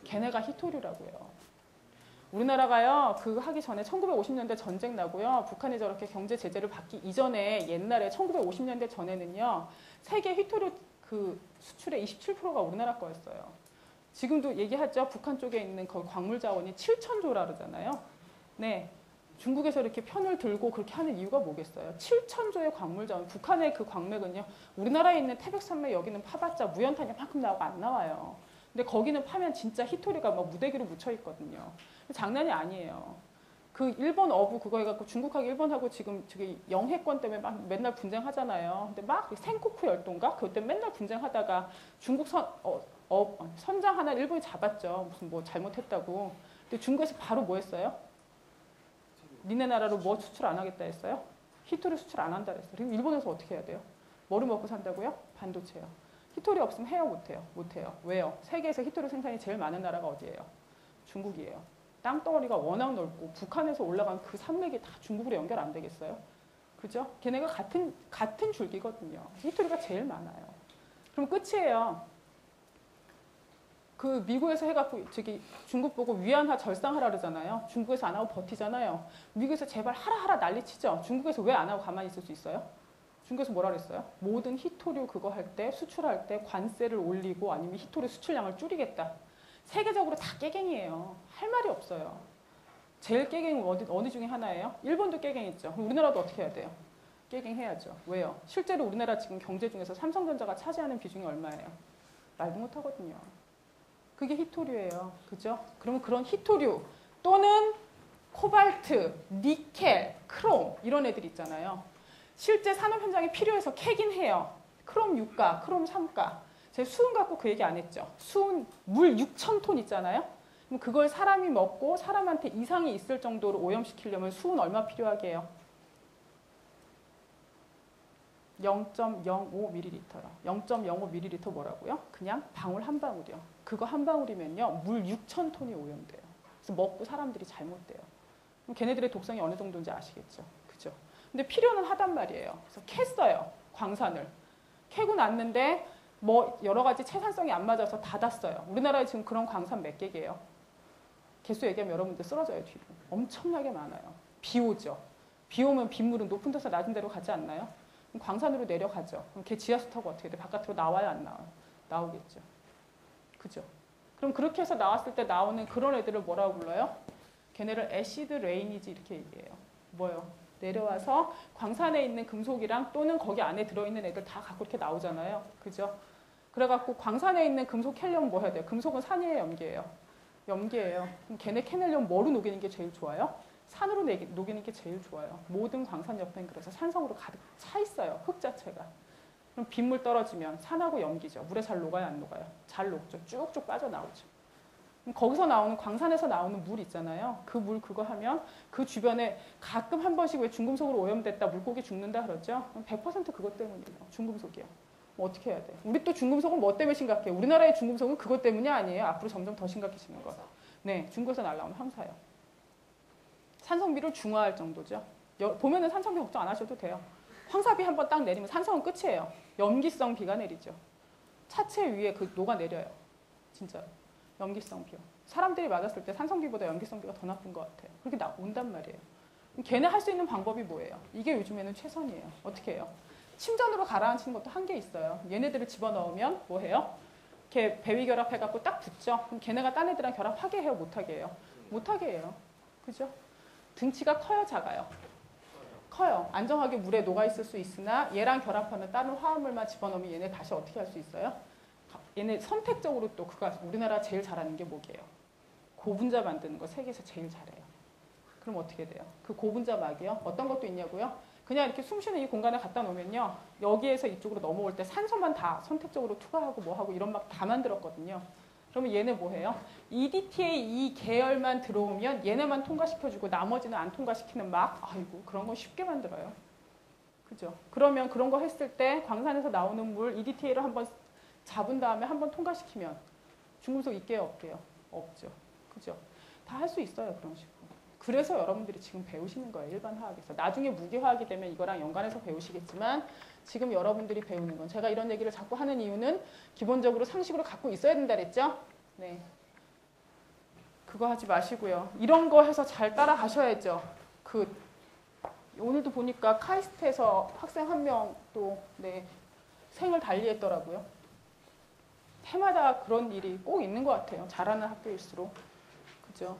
걔네가 히토류라고요. 우리나라가요, 그거 하기 전에 1950년대 전쟁 나고요, 북한이 저렇게 경제 제재를 받기 이전에 옛날에 1950년대 전에는요, 세계 히토류 그 수출의 27%가 우리나라 거였어요. 지금도 얘기하죠. 북한 쪽에 있는 그 광물 자원이 7천조라 그러잖아요. 네. 중국에서 이렇게 편을 들고 그렇게 하는 이유가 뭐겠어요? 7천조의 광물 자원. 북한의 그 광맥은요, 우리나라에 있는 태백산맥 여기는 파봤자 무연탄이 만큼 나오고 안 나와요. 근데 거기는 파면 진짜 히토리가 막 무대기로 묻혀 있거든요. 장난이 아니에요. 그 일본 어부 그거 해갖고 중국하고 일본하고 지금 저기 영해권 때문에 막 맨날 분쟁하잖아요. 근데 막 생코쿠 열도인가? 그때 맨날 분쟁하다가 중국 선장 하나 일본이 잡았죠. 무슨 뭐 잘못했다고. 근데 중국에서 바로 뭐 했어요? 니네 나라로 뭐 수출 안 하겠다 했어요? 히토리 수출 안 한다 했어요. 그럼 일본에서 어떻게 해야 돼요? 뭐를 먹고 산다고요? 반도체요. 히토리 없으면 해요? 못해요? 못해요. 왜요? 세계에서 히토리 생산이 제일 많은 나라가 어디예요? 중국이에요. 땅덩어리가 워낙 넓고 북한에서 올라간 그 산맥이 다 중국으로 연결 안 되겠어요? 그죠? 걔네가 같은 줄기거든요. 히토리가 제일 많아요. 그럼 끝이에요. 그 미국에서 해갖고 저기 중국 보고 위안화 절상하라 그러잖아요. 중국에서 안 하고 버티잖아요. 미국에서 제발 하라 난리치죠. 중국에서 왜 안 하고 가만히 있을 수 있어요? 중국에서 뭐라 그랬어요? 모든 히토류 그거 할 때 수출할 때 관세를 올리고 아니면 히토류 수출량을 줄이겠다. 세계적으로 다 깨갱이에요. 할 말이 없어요. 제일 깨갱은 어디 중에 하나예요? 일본도 깨갱했죠. 그럼 우리나라도 어떻게 해야 돼요? 깨갱해야죠. 왜요? 실제로 우리나라 지금 경제 중에서 삼성전자가 차지하는 비중이 얼마예요? 말도 못하거든요. 그게 히토류예요. 그죠? 그러면 그런 히토류 또는 코발트, 니켈, 크롬 이런 애들 있잖아요. 실제 산업 현장에 필요해서 캐긴 해요. 크롬 6가, 크롬 3가. 제가 수은 갖고 그 얘기 안 했죠. 수은 물 6,000톤 있잖아요. 그럼 그걸 사람이 먹고 사람한테 이상이 있을 정도로 오염시키려면 수은 얼마 필요하게 해요? 0.05ml요. 0.05ml 뭐라고요? 그냥 방울 한 방울이요. 그거 한 방울이면요. 물 6,000톤이 오염돼요. 그래서 먹고 사람들이 잘못돼요. 그럼 걔네들의 독성이 어느 정도인지 아시겠죠? 그죠? 근데 필요는 하단 말이에요. 그래서 캤어요. 광산을. 캐고 났는데 뭐 여러 가지 채산성이 안 맞아서 닫았어요. 우리나라에 지금 그런 광산 몇 개예요? 개수 얘기하면 여러분들 쓰러져요, 뒤로. 엄청나게 많아요. 비 오죠. 비 오면 빗물은 높은 데서 낮은 데로 가지 않나요? 그럼 광산으로 내려가죠. 그럼 걔 지하수 타고 어떻게 돼? 바깥으로 나와요, 안 나와요? 나오겠죠. 그죠? 그럼 그렇게 해서 나왔을 때 나오는 그런 애들을 뭐라고 불러요? 걔네를 애시드 레이니지 이렇게 얘기해요. 뭐요? 내려와서 광산에 있는 금속이랑 또는 거기 안에 들어있는 애들 다 갖고 이렇게 나오잖아요. 그죠? 그래갖고 광산에 있는 금속 캐려면 뭐 해야 돼요? 금속은 산이에요, 염기예요? 염기예요. 그럼 걔네 캐내려면 뭐로 녹이는 게 제일 좋아요? 산으로 녹이는 게 제일 좋아요. 모든 광산 옆엔 그래서 산성으로 가득 차 있어요. 흙 자체가. 그럼 빗물 떨어지면 산하고 염기죠. 물에 잘 녹아요, 안 녹아요? 잘 녹죠. 쭉쭉 빠져나오죠. 그럼 거기서 나오는 광산에서 나오는 물 있잖아요. 그 물 그거 하면 그 주변에 가끔 한 번씩 왜 중금속으로 오염됐다 물고기 죽는다 그러죠? 100% 그것 때문이에요. 중금속이요. 뭐 어떻게 해야 돼? 우리 또 중금속은 뭐 때문에 심각해요? 우리나라의 중금속은 그것 때문이 아니에요. 앞으로 점점 더 심각해지는 거. 네, 중국에서 날라오는 황사요. 산성비를 중화할 정도죠. 보면은 산성비 걱정 안 하셔도 돼요. 황사비 한번 딱 내리면 산성은 끝이에요. 염기성 비가 내리죠. 차체 위에 그 녹아내려요. 진짜 염기성 비요. 사람들이 맞았을 때 산성비보다 염기성 비가 더 나쁜 것 같아요. 그렇게 온단 말이에요. 걔네 할 수 있는 방법이 뭐예요? 이게 요즘에는 최선이에요. 어떻게 해요? 침전으로 가라앉히는 것도 한계 있어요. 얘네들을 집어넣으면 뭐 해요? 이렇게 배위 결합해갖고 딱 붙죠. 그럼 걔네가 딴 애들이랑 결합하게 해요? 못하게 해요? 못하게 해요. 그죠? 등치가 커요? 작아요? 커요. 안정하게 물에 녹아있을 수 있으나 얘랑 결합하면 다른 화합물만 집어넣으면 얘네 다시 어떻게 할 수 있어요? 얘네 선택적으로 또 그가 우리나라 제일 잘하는 게 뭐게요? 고분자 만드는 거 세계에서 제일 잘해요. 그럼 어떻게 돼요? 그 고분자 막이요? 어떤 것도 있냐고요? 그냥 이렇게 숨쉬는 이 공간에 갖다 놓으면요. 여기에서 이쪽으로 넘어올 때 산소만 다 선택적으로 투과하고 뭐하고 이런 막 다 만들었거든요. 그러면 얘네 뭐해요? EDTA 이 계열만 들어오면 얘네만 통과시켜주고 나머지는 안 통과시키는 막 아이고 그런 거 쉽게 만들어요. 그죠? 그러면 그런 거 했을 때 광산에서 나오는 물 EDTA를 한번 잡은 다음에 한번 통과시키면 중금속 있게요, 없게요? 없죠. 그죠? 다 할 수 있어요, 그런 식으로. 그래서 여러분들이 지금 배우시는 거예요, 일반 화학에서. 나중에 무기화학이 되면 이거랑 연관해서 배우시겠지만 지금 여러분들이 배우는 건, 제가 이런 얘기를 자꾸 하는 이유는 기본적으로 상식으로 갖고 있어야 된다 그랬죠? 네. 그거 하지 마시고요. 이런 거 해서 잘 따라가셔야죠. 오늘도 보니까 카이스트에서 학생 한 명 또 네, 생을 달리했더라고요. 해마다 그런 일이 꼭 있는 것 같아요. 잘하는 학교일수록. 그죠?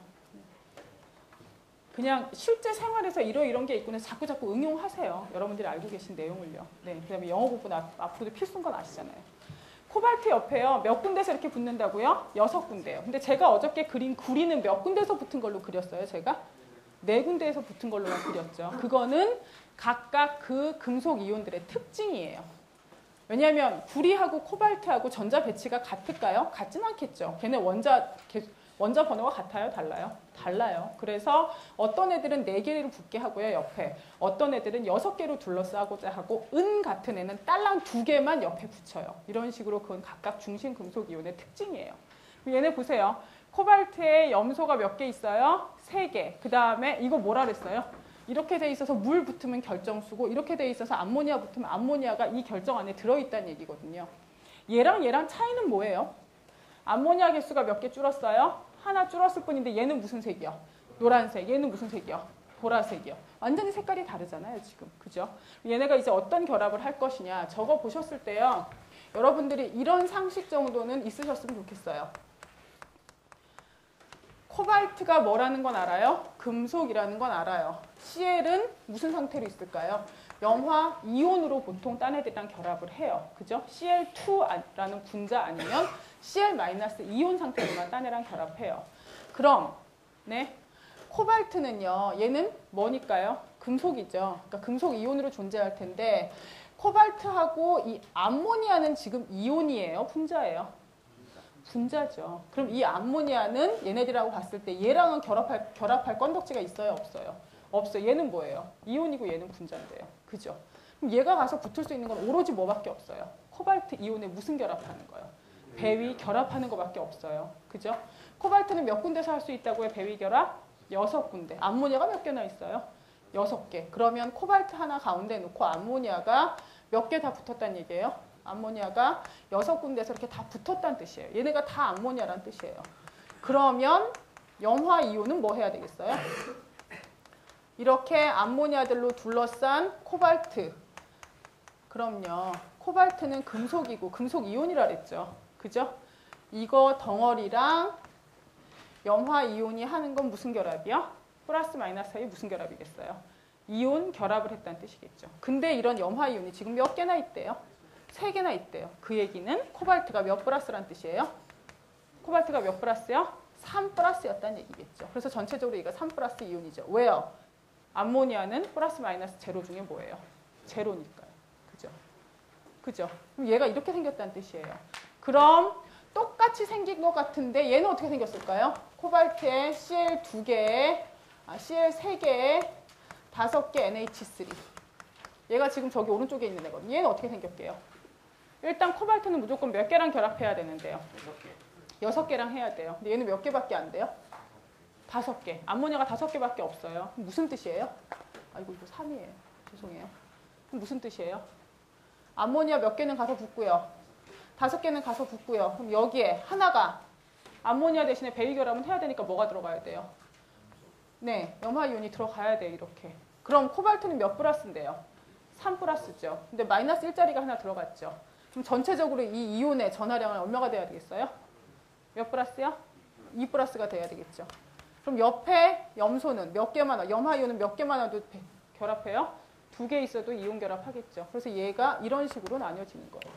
그냥 실제 생활에서 이런 게 있구나 자꾸 응용하세요. 여러분들이 알고 계신 내용을요. 네, 그다음에 영어 공부는 앞으로도 필수인 건 아시잖아요. 코발트 옆에요. 몇 군데서 이렇게 붙는다고요? 6군데요. 근데 제가 어저께 그린 구리는 몇 군데서 붙은 걸로 그렸어요, 제가? 4군데에서 붙은 걸로만 그렸죠. 그거는 각각 그 금속 이온들의 특징이에요. 왜냐하면 구리하고 코발트하고 전자 배치가 같을까요? 같진 않겠죠. 걔네 원자 번호가 같아요? 달라요? 달라요. 그래서 어떤 애들은 4개로 붙게 하고요, 옆에. 어떤 애들은 6개로 둘러싸고자 하고, 은 같은 애는 딸랑 2개만 옆에 붙여요. 이런 식으로 그건 각각 중심 금속 이온의 특징이에요. 얘네 보세요. 코발트에 염소가 몇 개 있어요? 3개. 그 다음에 이거 뭐라 그랬어요? 이렇게 돼 있어서 물 붙으면 결정수고, 이렇게 돼 있어서 암모니아 붙으면 암모니아가 이 결정 안에 들어있다는 얘기거든요. 얘랑 차이는 뭐예요? 암모니아 개수가 몇 개 줄었어요? 하나 줄었을 뿐인데 얘는 무슨 색이요? 노란색. 얘는 무슨 색이요? 보라색이요. 완전히 색깔이 다르잖아요, 지금. 그죠? 얘네가 이제 어떤 결합을 할 것이냐. 저거 보셨을 때요. 여러분들이 이런 상식 정도는 있으셨으면 좋겠어요. 코발트가 뭐라는 건 알아요? 금속이라는 건 알아요. CL은 무슨 상태로 있을까요? 염화 이온으로 보통 딴 애들이랑 결합을 해요. 그죠? Cl2라는 분자 아니면 Cl- 이온 상태로만 딴 애랑 결합해요. 그럼 네, 코발트는요. 얘는 뭐니까요? 금속이죠. 그러니까 금속 이온으로 존재할 텐데 코발트하고 이 암모니아는 지금 이온이에요? 분자예요? 분자죠. 그럼 이 암모니아는 얘네들하고 봤을 때 얘랑은 결합할 건덕지가 있어요? 없어요? 없어요. 얘는 뭐예요? 이온이고 얘는 분자인데요. 그죠? 그럼 얘가 가서 붙을 수 있는 건 오로지 뭐밖에 없어요? 코발트 이온에 무슨 결합하는 거예요? 배위 결합하는 것밖에 없어요. 그죠? 코발트는 몇 군데서 할 수 있다고요? 배위 결합? 6군데. 암모니아가 몇 개나 있어요? 6개. 그러면 코발트 하나 가운데 놓고 암모니아가 몇 개 다 붙었다는 얘기예요? 암모니아가 6군데서 이렇게 다 붙었다는 뜻이에요. 얘네가 다 암모니아라는 뜻이에요. 그러면 염화 이온은 뭐 해야 되겠어요? 이렇게 암모니아들로 둘러싼 코발트. 그럼요. 코발트는 금속이고 금속 이온이라 그랬죠. 그죠? 이거 덩어리랑 염화 이온이 하는 건 무슨 결합이요? 플러스 마이너스 사이 무슨 결합이겠어요? 이온 결합을 했다는 뜻이겠죠. 근데 이런 염화 이온이 지금 몇 개나 있대요? 3개나 있대요. 그 얘기는 코발트가 몇 플러스란 뜻이에요? 코발트가 몇 플러스요? 3 플러스였다는 얘기겠죠. 그래서 전체적으로 이거 3 플러스 이온이죠. 왜요? 암모니아는 플러스 마이너스 제로 중에 뭐예요? 제로니까요. 그죠? 그죠? 그럼 얘가 이렇게 생겼다는 뜻이에요. 그럼 똑같이 생긴 것 같은데 얘는 어떻게 생겼을까요? 코발트에 Cl 2개, Cl 3개, 5개 NH3. 얘가 지금 저기 오른쪽에 있는 애거든요. 얘는 어떻게 생겼게요? 일단 코발트는 무조건 몇 개랑 결합해야 되는데요. 6개랑 해야 돼요. 근데 얘는 몇 개밖에 안 돼요? 5개. 암모니아가 5개밖에 없어요. 무슨 뜻이에요? 아이고 이거 3이에요. 죄송해요. 무슨 뜻이에요? 암모니아 몇 개는 가서 붙고요. 5개는 가서 붙고요. 그럼 여기에 하나가 암모니아 대신에 배위 결합은 해야 되니까 뭐가 들어가야 돼요? 네, 염화이온이 들어가야 돼요. 이렇게. 그럼 코발트는 몇 플러스인데요? 3 플러스죠. 근데 마이너스 1자리가 하나 들어갔죠. 그럼 전체적으로 이 이온의 전하량은 얼마가 돼야 되겠어요? 몇 플러스요? 2 플러스가 돼야 되겠죠. 그럼 옆에 염소는 몇 개만, 염화이온은 몇 개만 와도 결합해요? 2개 있어도 이온 결합하겠죠. 그래서 얘가 이런 식으로 나뉘어지는 거예요.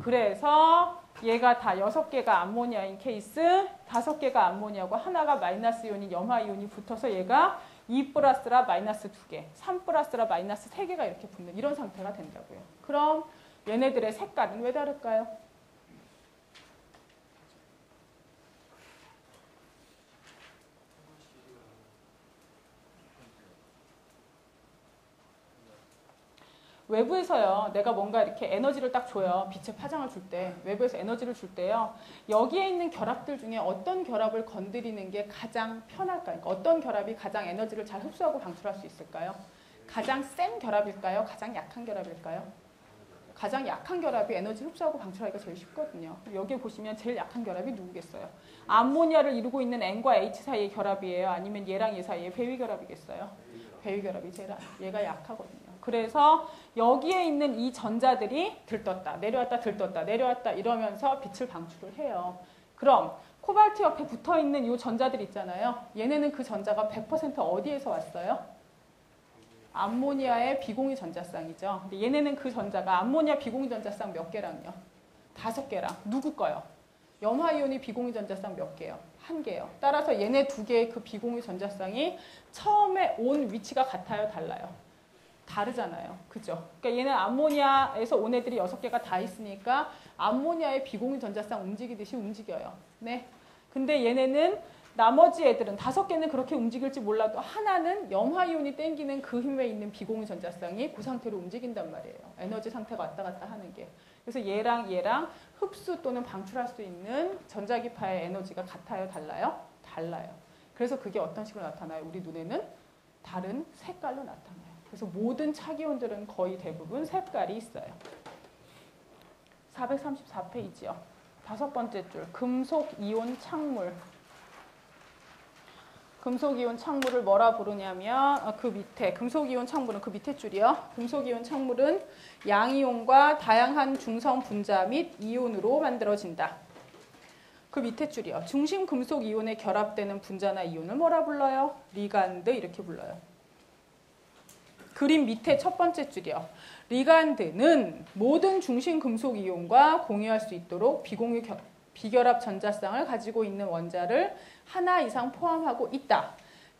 그래서 얘가 다 6개가 암모니아인 케이스, 5개가 암모니아고 하나가 마이너스 이온인 염화이온이 붙어서 얘가 2 플러스라 마이너스 2개, 3 플러스라 마이너스 3개가 이렇게 붙는 이런 상태가 된다고요. 그럼 얘네들의 색깔은 왜 다를까요? 외부에서요, 내가 뭔가 이렇게 에너지를 딱 줘요. 빛의 파장을 줄 때, 외부에서 에너지를 줄 때요, 여기에 있는 결합들 중에 어떤 결합을 건드리는 게 가장 편할까요? 그러니까 어떤 결합이 가장 에너지를 잘 흡수하고 방출할 수 있을까요? 가장 센 결합일까요? 가장 약한 결합일까요? 가장 약한 결합이 에너지 흡수하고 방출하기가 제일 쉽거든요. 여기 보시면 제일 약한 결합이 누구겠어요? 암모니아를 이루고 있는 N과 H 사이의 결합이에요? 아니면 얘랑 얘 사이의 배위 결합이겠어요? 배위 결합이 제일 얘가 약하거든요. 그래서 여기에 있는 이 전자들이 들떴다, 내려왔다, 들떴다, 내려왔다 이러면서 빛을 방출을 해요. 그럼 코발트 옆에 붙어있는 이 전자들 있잖아요. 얘네는 그 전자가 100% 어디에서 왔어요? 암모니아의 비공유 전자쌍이죠. 근데 얘네는 그 전자가 암모니아 비공유 전자쌍 몇 개랑요? 5개랑. 누구 거요? 염화이온이 비공유 전자쌍 몇 개요? 1개요. 따라서 얘네 2개의 그 비공유 전자쌍이 처음에 온 위치가 같아요? 달라요? 다르잖아요. 그죠? 그러니까 얘는 암모니아에서 온 애들이 6개가 다 있으니까 암모니아의 비공유 전자쌍 움직이듯이 움직여요. 네. 근데 얘네는 나머지 애들은 5개는 그렇게 움직일지 몰라도 하나는 염화이온이 땡기는 그 힘에 있는 비공유 전자쌍이 그 상태로 움직인단 말이에요. 에너지 상태가 왔다 갔다 하는 게. 그래서 얘랑 흡수 또는 방출할 수 있는 전자기파의 에너지가 같아요? 달라요? 달라요. 그래서 그게 어떤 식으로 나타나요? 우리 눈에는 다른 색깔로 나타나요. 그래서 모든 차기온들은 거의 대부분 색깔이 있어요. 434페이지요. 5번째 줄, 금속이온 창물. 금속이온 창물을 뭐라 부르냐면 그 밑에 금속이온 창물은 그 밑에 줄이요. 금속이온 창물은 양이온과 다양한 중성 분자 및 이온으로 만들어진다. 그 밑에 줄이요. 중심 금속 이온에 결합되는 분자나 이온을 뭐라 불러요? 리간드 이렇게 불러요. 그림 밑에 첫 번째 줄이요. 리간드는 모든 중심 금속 이온과 공유할 수 있도록 비결합 전자쌍을 가지고 있는 원자를 하나 이상 포함하고 있다.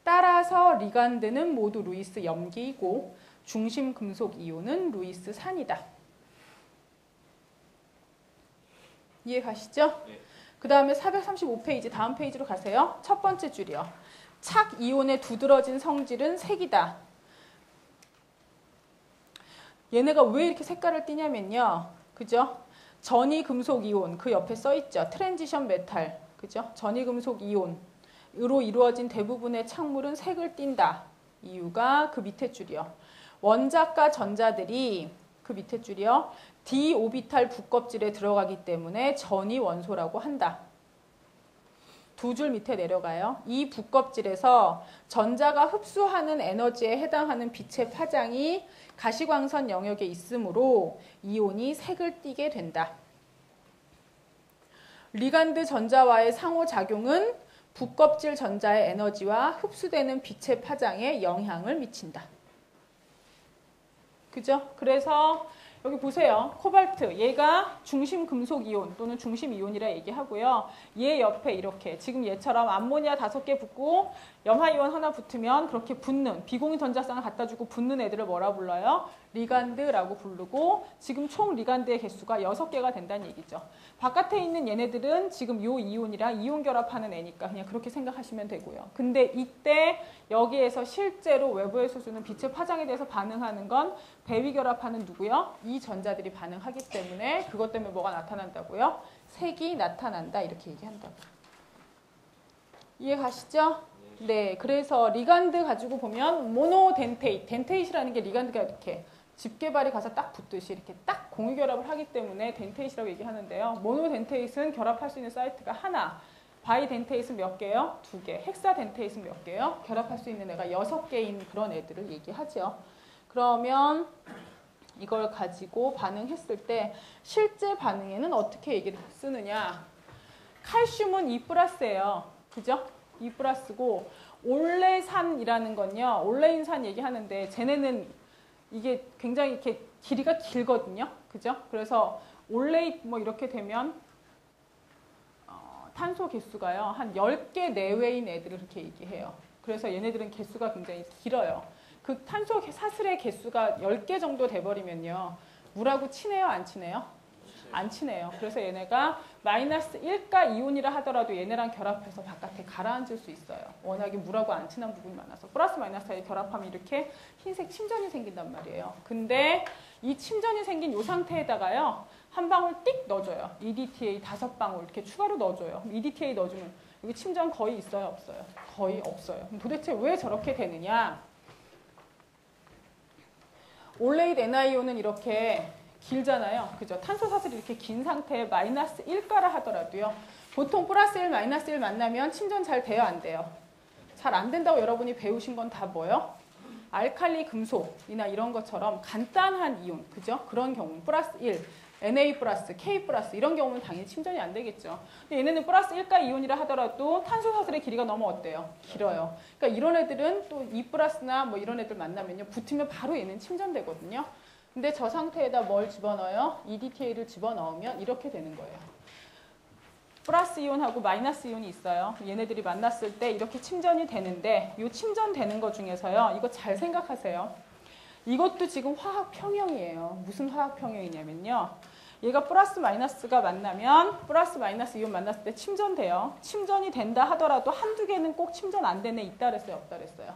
따라서 리간드는 모두 루이스 염기이고 중심 금속 이온은 루이스 산이다. 이해 가시죠?
네.
그 다음에 435페이지 다음 페이지로 가세요. 첫 번째 줄이요. 착 이온의 두드러진 성질은 색이다. 얘네가 왜 이렇게 색깔을 띠냐면요. 그죠? 전이금속 이온, 그 옆에 써있죠. 트랜지션 메탈, 그죠? 전이금속 이온으로 이루어진 대부분의 창물은 색을 띈다. 이유가 그 밑에 줄이요. 원자과 전자들이 그 밑에 줄이요. d 오비탈 부껍질에 들어가기 때문에 전이 원소라고 한다. 2줄 밑에 내려가요. 이 부껍질에서 전자가 흡수하는 에너지에 해당하는 빛의 파장이 가시광선 영역에 있으므로 이온이 색을 띠게 된다. 리간드 전자와의 상호작용은 부껍질 전자의 에너지와 흡수되는 빛의 파장에 영향을 미친다. 그죠? 그래서 여기 보세요. 코발트, 얘가 중심 금속 이온 또는 중심 이온이라 얘기하고요. 얘 옆에 이렇게 지금 얘처럼 암모니아 5개 붙고 염화이온 하나 붙으면 그렇게 붙는 비공유 전자쌍을 갖다 주고 붙는 애들을 뭐라 불러요? 리간드라고 부르고 지금 총 리간드의 개수가 6개가 된다는 얘기죠. 바깥에 있는 얘네들은 지금 요 이온이랑 이온 결합하는 애니까 그냥 그렇게 생각하시면 되고요. 근데 이때 여기에서 실제로 외부에서 주는 빛의 파장에 대해서 반응하는 건 배위 결합하는 누구요? 이 전자들이 반응하기 때문에 그것 때문에 뭐가 나타난다고요? 색이 나타난다 이렇게 얘기한다고. 이해 가시죠? 네, 그래서 리간드 가지고 보면 모노덴테이트, 덴테이트라는 게 리간드가 이렇게 집게발이 가서 딱 붙듯이 이렇게 딱 공유 결합을 하기 때문에 덴테이트라고 얘기하는데요. 모노덴테이트는 결합할 수 있는 사이트가 하나, 바이덴테이트는 몇 개요? 2개, 헥사덴테이트는 몇 개요? 결합할 수 있는 애가 6개인 그런 애들을 얘기하죠. 그러면 이걸 가지고 반응했을 때 실제 반응에는 어떻게 얘기를 쓰느냐? 칼슘은 2+예요. 그죠? 2+고 올레산이라는 건요. 올레인산 얘기하는데 쟤네는 이게 굉장히 이렇게 길이가 길거든요. 그죠? 그래서 올레 뭐 이렇게 되면 탄소 개수가요. 한 10개 내외인 애들을 그렇게 얘기해요. 그래서 얘네들은 개수가 굉장히 길어요. 그 탄소 사슬의 개수가 10개 정도 돼버리면요. 물하고 친해요? 안 친해요? 안 친해요. 그래서 얘네가 마이너스 1가 이온이라 하더라도 얘네랑 결합해서 바깥에 가라앉을 수 있어요. 워낙에 물하고 안 친한 부분이 많아서. 플러스 마이너스 사이에 결합하면 이렇게 흰색 침전이 생긴단 말이에요. 근데 이 침전이 생긴 이 상태에다가요. 한 방울 띡 넣어줘요. EDTA 5방울 이렇게 추가로 넣어줘요. EDTA 넣어주면 여기 침전 거의 있어요? 없어요? 거의 없어요. 그럼 도대체 왜 저렇게 되느냐? 올레이드 NiO는 이렇게 길잖아요. 그죠? 탄소 사슬이 이렇게 긴 상태에 마이너스 1가라 하더라도요. 보통 플러스 1, 마이너스 1 만나면 침전 잘 돼요? 안 돼요? 잘 안 된다고 여러분이 배우신 건 다 뭐예요? 알칼리 금속이나 이런 것처럼 간단한 이온, 그죠? 그런 경우 플러스 1, Na 플러스, K 플러스 이런 경우는 당연히 침전이 안 되겠죠. 근데 얘네는 플러스 1가 이온이라 하더라도 탄소 사슬의 길이가 너무 어때요? 길어요. 그러니까 이런 애들은 또 2 플러스나 뭐 이런 애들 만나면요. 붙으면 바로 얘는 침전되거든요. 근데 저 상태에다 뭘 집어넣어요? EDTA를 집어넣으면 이렇게 되는 거예요. 플러스 이온하고 마이너스 이온이 있어요. 얘네들이 만났을 때 이렇게 침전이 되는데 이 침전되는 것 중에서요. 이거 잘 생각하세요. 이것도 지금 화학 평형이에요. 무슨 화학 평형이냐면요. 얘가 플러스 마이너스가 만나면 플러스 마이너스 이온 만났을 때 침전돼요. 침전이 된다 하더라도 한두 개는 꼭 침전 안 된 애 있다 그랬어요? 없다 그랬어요?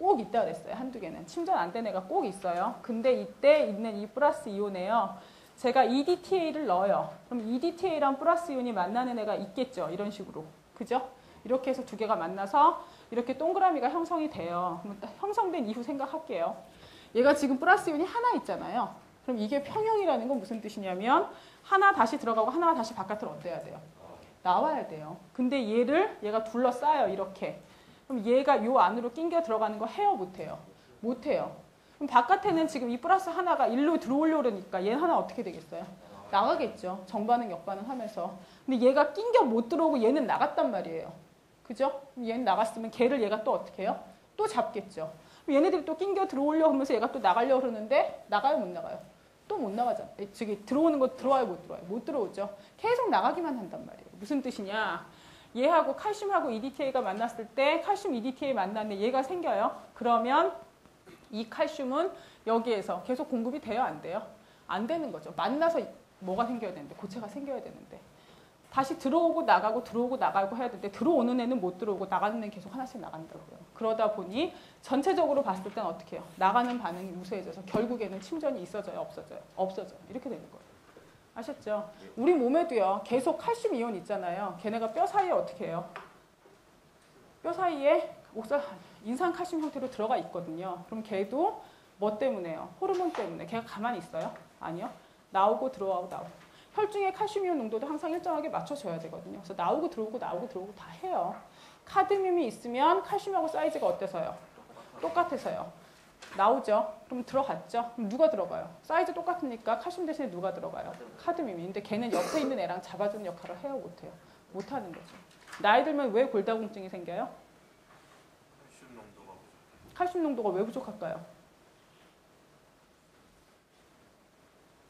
꼭 있다 그랬어요. 한두 개는. 침전 안 된 애가 꼭 있어요. 근데 이때 있는 이 플러스 이온에요. 제가 EDTA를 넣어요. 그럼 EDTA랑 플러스 이온이 만나는 애가 있겠죠. 이런 식으로. 그죠? 이렇게 해서 두 개가 만나서 이렇게 동그라미가 형성이 돼요. 그럼 형성된 이후 생각할게요. 얘가 지금 플러스 이온이 하나 있잖아요. 그럼 이게 평형이라는 건 무슨 뜻이냐면 하나 다시 들어가고 하나가 다시 바깥으로 어때야 돼요? 나와야 돼요. 근데 얘가 둘러싸요. 이렇게. 그럼 얘가 요 안으로 낑겨 들어가는 거 해요? 못해요? 못해요. 그럼 바깥에는 지금 이 플러스 하나가 일로 들어오려고 그러니까 얘 하나 어떻게 되겠어요? 나가겠죠. 정반응, 역반응 하면서. 근데 얘가 낑겨 못 들어오고 얘는 나갔단 말이에요. 그죠? 얘는 나갔으면 걔를 얘가 또 어떻게 해요? 또 잡겠죠. 얘네들이 또 낑겨 들어오려고 하면서 얘가 또 나가려고 그러는데 나가요? 못 나가요? 또 못 나가잖아. 저기 들어오는 거 들어와요? 못 들어와요? 못 들어오죠. 계속 나가기만 한단 말이에요. 무슨 뜻이냐? 얘하고 칼슘하고 EDTA가 만났을 때 칼슘 EDTA 만났는데 얘가 생겨요. 그러면 이 칼슘은 여기에서 계속 공급이 돼요? 안 돼요? 안 되는 거죠. 만나서 뭐가 생겨야 되는데 고체가 생겨야 되는데 다시 들어오고 나가고 들어오고 나가고 해야 되는데 들어오는 애는 못 들어오고 나가는 애는 계속 하나씩 나간다고요. 그러다 보니 전체적으로 봤을 때는 어떻게 해요? 나가는 반응이 우수해져서 결국에는 침전이 있어져요? 없어져요? 없어져요. 이렇게 되는 거예요. 아셨죠? 우리 몸에도요. 계속 칼슘 이온 있잖아요. 걔네가 뼈 사이에 어떻게 해요? 뼈 사이에 인산 칼슘 형태로 들어가 있거든요. 그럼 걔도 뭐 때문에요? 호르몬 때문에. 걔가 가만히 있어요? 아니요. 나오고 들어오고 나오고. 혈중의 칼슘 이온 농도도 항상 일정하게 맞춰줘야 되거든요. 그래서 나오고 들어오고 다 해요. 카드뮴이 있으면 칼슘하고 사이즈가 어때서요? 똑같아서요. 나오죠. 그럼 들어갔죠. 그럼 누가 들어가요? 사이즈 똑같으니까 칼슘 대신에 누가 들어가요? 카드뮴이. 근데 걔는 옆에 있는 애랑 잡아주는 역할을 해요? 못해요? 못하는 거죠. 나이 들면 왜 골다공증이 생겨요? 칼슘 농도가 왜 부족할까요?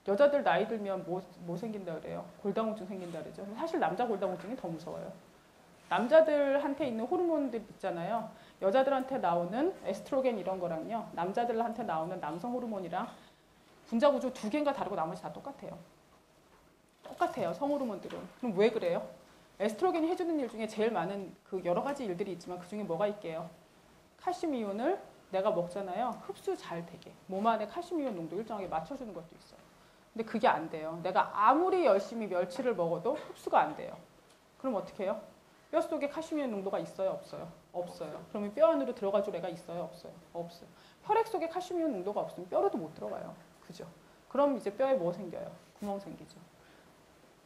여자들 나이 들면 뭐 생긴다 그래요? 골다공증 생긴다 그러죠. 사실 남자 골다공증이 더 무서워요. 남자들한테 있는 호르몬들 있잖아요. 여자들한테 나오는 에스트로겐 이런 거랑요. 남자들한테 나오는 남성 호르몬이랑 분자 구조 2개인가 다르고 나머지 다 똑같아요. 똑같아요. 성호르몬들은. 그럼 왜 그래요? 에스트로겐이 해주는 일 중에 제일 많은 그 여러 가지 일들이 있지만 그 중에 뭐가 있게요? 칼슘 이온을 내가 먹잖아요. 흡수 잘 되게. 몸 안에 칼슘 이온 농도 일정하게 맞춰주는 것도 있어요. 근데 그게 안 돼요. 내가 아무리 열심히 멸치를 먹어도 흡수가 안 돼요. 그럼 어떻게 해요? 뼈 속에 칼슘 이온 농도가 있어요? 없어요? 없어요. 그러면 뼈 안으로 들어가 줄 애가 있어요? 없어요? 없어요. 혈액 속에 칼슘 이온 농도가 없으면 뼈로도 못 들어가요. 그죠? 그럼 이제 뼈에 뭐 생겨요? 구멍 생기죠.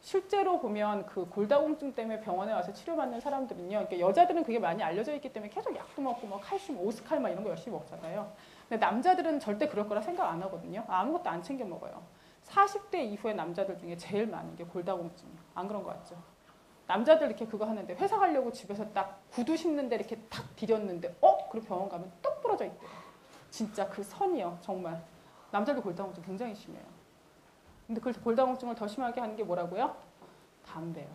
실제로 보면 그 골다공증 때문에 병원에 와서 치료받는 사람들은요. 그러니까 여자들은 그게 많이 알려져 있기 때문에 계속 약도 먹고 뭐 칼슘, 오스칼마 이런 거 열심히 먹잖아요. 근데 남자들은 절대 그럴 거라 생각 안 하거든요. 아무것도 안 챙겨 먹어요. 40대 이후의 남자들 중에 제일 많은 게 골다공증이에요. 안 그런 거 같죠? 남자들 이렇게 그거 하는데 회사 가려고 집에서 딱 구두 신는데 이렇게 탁 디뎠는데 그리고 병원 가면 똑 부러져 있대요. 진짜 그 선이요. 정말. 남자들 골다공증 굉장히 심해요. 근데 그 골다공증을 더 심하게 하는 게 뭐라고요? 담배요.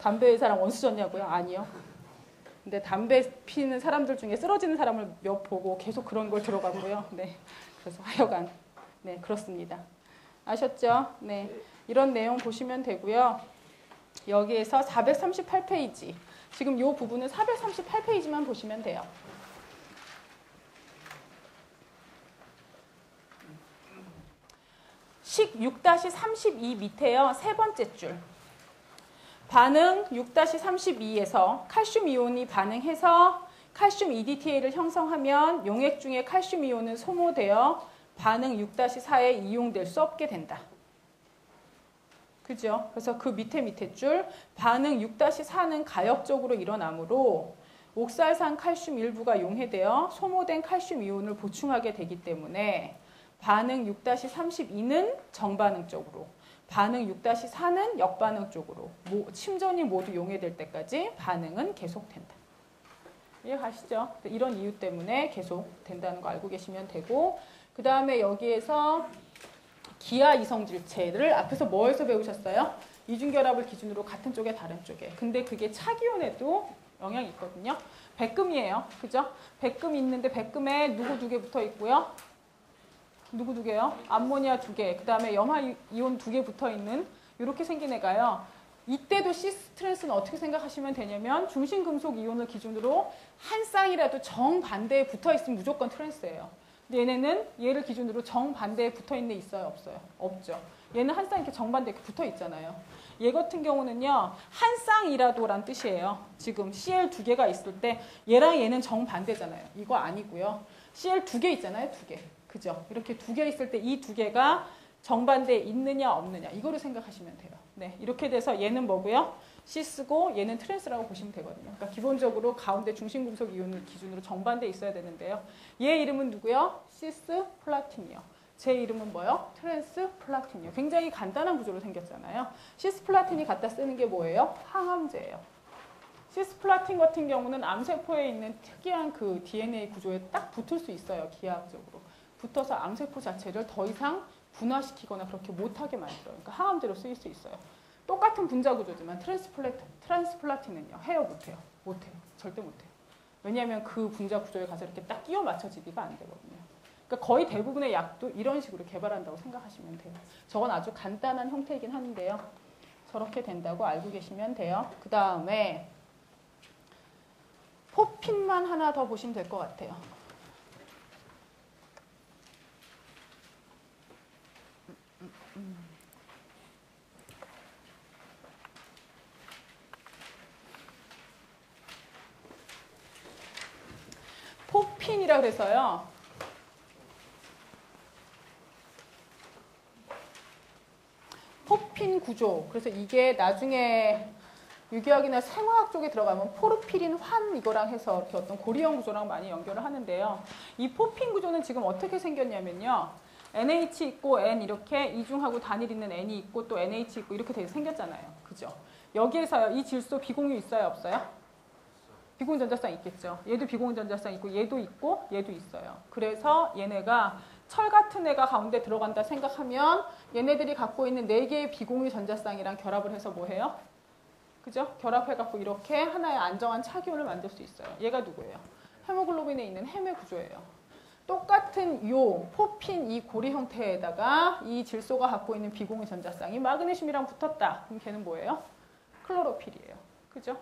담배의 사람 원수졌냐고요? 아니요. 근데 담배 피는 사람들 중에 쓰러지는 사람을 몇 보고 계속 그런 걸 들어가고요. 네. 그래서 하여간 네, 그렇습니다. 아셨죠? 네. 이런 내용 보시면 되고요. 여기에서 438페이지. 지금 이 부분은 438페이지만 보시면 돼요. 식 6-32 밑에요. 세 번째 줄. 반응 6-32에서 칼슘 이온이 반응해서 칼슘 EDTA를 형성하면 용액 중에 칼슘 이온은 소모되어 반응 6-4에 이용될 수 없게 된다. 그죠? 그래서 그 밑에 줄 반응 6-4는 가역적으로 일어나므로 옥살산 칼슘 일부가 용해되어 소모된 칼슘 이온을 보충하게 되기 때문에 반응 6-32는 정반응 쪽으로, 반응 6-4는 역반응 쪽으로 침전이 모두 용해될 때까지 반응은 계속된다. 이해가시죠? 이런 이유 때문에 계속 된다는 거 알고 계시면 되고, 그 다음에 여기에서 기하 이성질체를 앞에서 뭐에서 배우셨어요? 이중결합을 기준으로 같은 쪽에 다른 쪽에. 근데 그게 차기온에도 영향이 있거든요. 백금이에요. 그죠? 백금 있는데 백금에 누구 두 개 붙어 있고요. 누구 두 개요? 암모니아 두 개. 그 다음에 염화이온 두 개 붙어 있는 이렇게 생긴 애가요. 이때도 시스트랜스는 어떻게 생각하시면 되냐면 중심금속 이온을 기준으로 한 쌍이라도 정반대에 붙어 있으면 무조건 트랜스예요. 근데 얘네는 얘를 기준으로 정반대에 붙어 있는 애 있어요? 없어요? 없죠. 얘는 한 쌍 이렇게 정반대에 이렇게 붙어 있잖아요. 얘 같은 경우는요. 한 쌍이라도란 뜻이에요. 지금 CL 두 개가 있을 때 얘랑 얘는 정반대잖아요. 이거 아니고요. CL 두 개 있잖아요. 두 개. 그죠? 이렇게 두 개 있을 때 이 두 개가 정반대에 있느냐 없느냐 이거를 생각하시면 돼요. 네, 이렇게 돼서 얘는 뭐고요? 시스고 얘는 트랜스라고 보시면 되거든요. 그러니까 기본적으로 가운데 중심금속 이온을 기준으로 정반대에 있어야 되는데요. 얘 이름은 누구요? 시스 플라틴이요. 제 이름은 뭐요? 트랜스 플라틴이요. 굉장히 간단한 구조로 생겼잖아요. 시스 플라틴이 갖다 쓰는 게 뭐예요? 항암제예요. 시스 플라틴 같은 경우는 암세포에 있는 특이한 그 DNA 구조에 딱 붙을 수 있어요. 기하학적으로. 붙어서 암세포 자체를 더 이상 분화시키거나 그렇게 못하게 만들어요. 그러니까 항암제로 쓰일 수 있어요. 똑같은 분자 구조지만 트랜스플라틴은요. 해요? 못해요? 못해요. 절대 못해요. 왜냐하면 그 분자 구조에 가서 이렇게 딱 끼워 맞춰지기가 안 되거든요. 그러니까 거의 대부분의 약도 이런 식으로 개발한다고 생각하시면 돼요. 저건 아주 간단한 형태이긴 한데요. 저렇게 된다고 알고 계시면 돼요. 그 다음에 포핀만 하나 더 보시면 될 것 같아요. 포핀이라 그래서요. 포핀 구조. 그래서 이게 나중에 유기학이나 생화학 쪽에 들어가면 포르피린 환 이거랑 해서 이렇게 어떤 고리형 구조랑 많이 연결을 하는데요. 이 포핀 구조는 지금 어떻게 생겼냐면요. NH 있고 N 이렇게 이중하고 단일 있는 N이 있고 또 NH 있고 이렇게 되게 생겼잖아요. 그죠? 여기에서요. 이 질소 비공유 있어요? 없어요? 비공유 전자쌍 있겠죠. 얘도 비공유 전자쌍 있고 얘도 있고 얘도 있어요. 그래서 얘네가 철 같은 애가 가운데 들어간다 생각하면 얘네들이 갖고 있는 4개의 비공유 전자쌍이랑 결합을 해서 뭐 해요? 그죠? 결합해갖고 이렇게 하나의 안정한 차기온을 만들 수 있어요. 얘가 누구예요? 헤모글로빈에 있는 헤메 구조예요. 똑같은 요 포핀 이 고리 형태에다가 이 질소가 갖고 있는 비공유 전자쌍이 마그네슘이랑 붙었다. 그럼 걔는 뭐예요? 클로로필이에요. 그죠?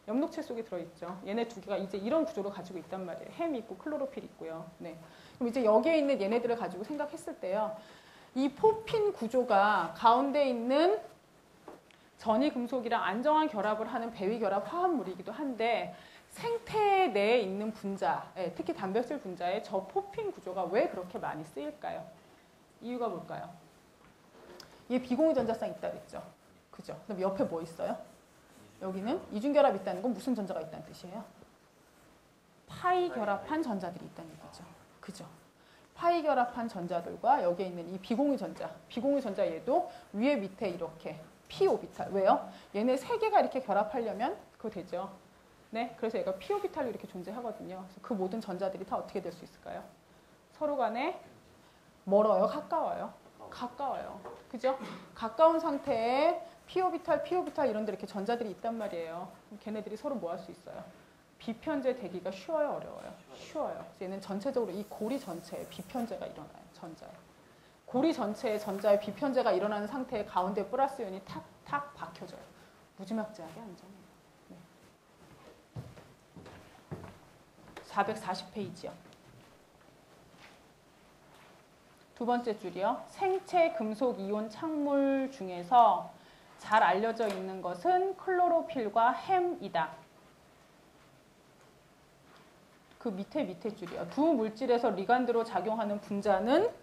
엽록체 속에 들어있죠. 얘네 두 개가 이제 이런 구조를 가지고 있단 말이에요. 햄이 있고 클로로필 있고요. 네. 그럼 이제 여기에 있는 얘네들을 가지고 생각했을 때요. 이 포핀 구조가 가운데 있는 전이금속이랑 안정한 결합을 하는 배위결합 화합물이기도 한데 생태 내에 있는 분자, 특히 단백질 분자에 저 포핀 구조가 왜 그렇게 많이 쓰일까요? 이유가 뭘까요? 얘 비공유 전자쌍 있다 그랬죠. 그죠? 그럼 옆에 뭐 있어요? 여기는 이중결합 있다는 건 무슨 전자가 있다는 뜻이에요? 파이 결합한 전자들이 있다는 얘기죠. 그죠? 파이 결합한 전자들과 여기에 있는 이 비공유 전자 얘도 위에 밑에 이렇게 p 오비탈. 왜요? 얘네 세 개가 이렇게 결합하려면 그거 되죠. 네, 그래서 얘가 p 오비탈로 이렇게 존재하거든요. 그래서 그 모든 전자들이 다 어떻게 될 수 있을까요? 서로 간에 멀어요? 가까워요? 가까워요. 그죠? 가까운 상태에 p 오비탈 이런 데 이렇게 전자들이 있단 말이에요. 그럼 걔네들이 서로 뭐 할 수 있어요? 비편제 되기가 쉬워요, 어려워요? 쉬워요. 그래서 얘는 전체적으로 이 고리 전체에 비편제가 일어나요, 전자에. 고리 전체에 전자의 비편재가 일어나는 상태에 가운데 플러스 이온이 탁탁 박혀져요. 무지막지하게 안정해요. 네. 440페이지요. 두 번째 줄이요. 생체 금속 이온 착물 중에서 잘 알려져 있는 것은 클로로필과 햄이다. 그 밑에 줄이요. 두 물질에서 리간드로 작용하는 분자는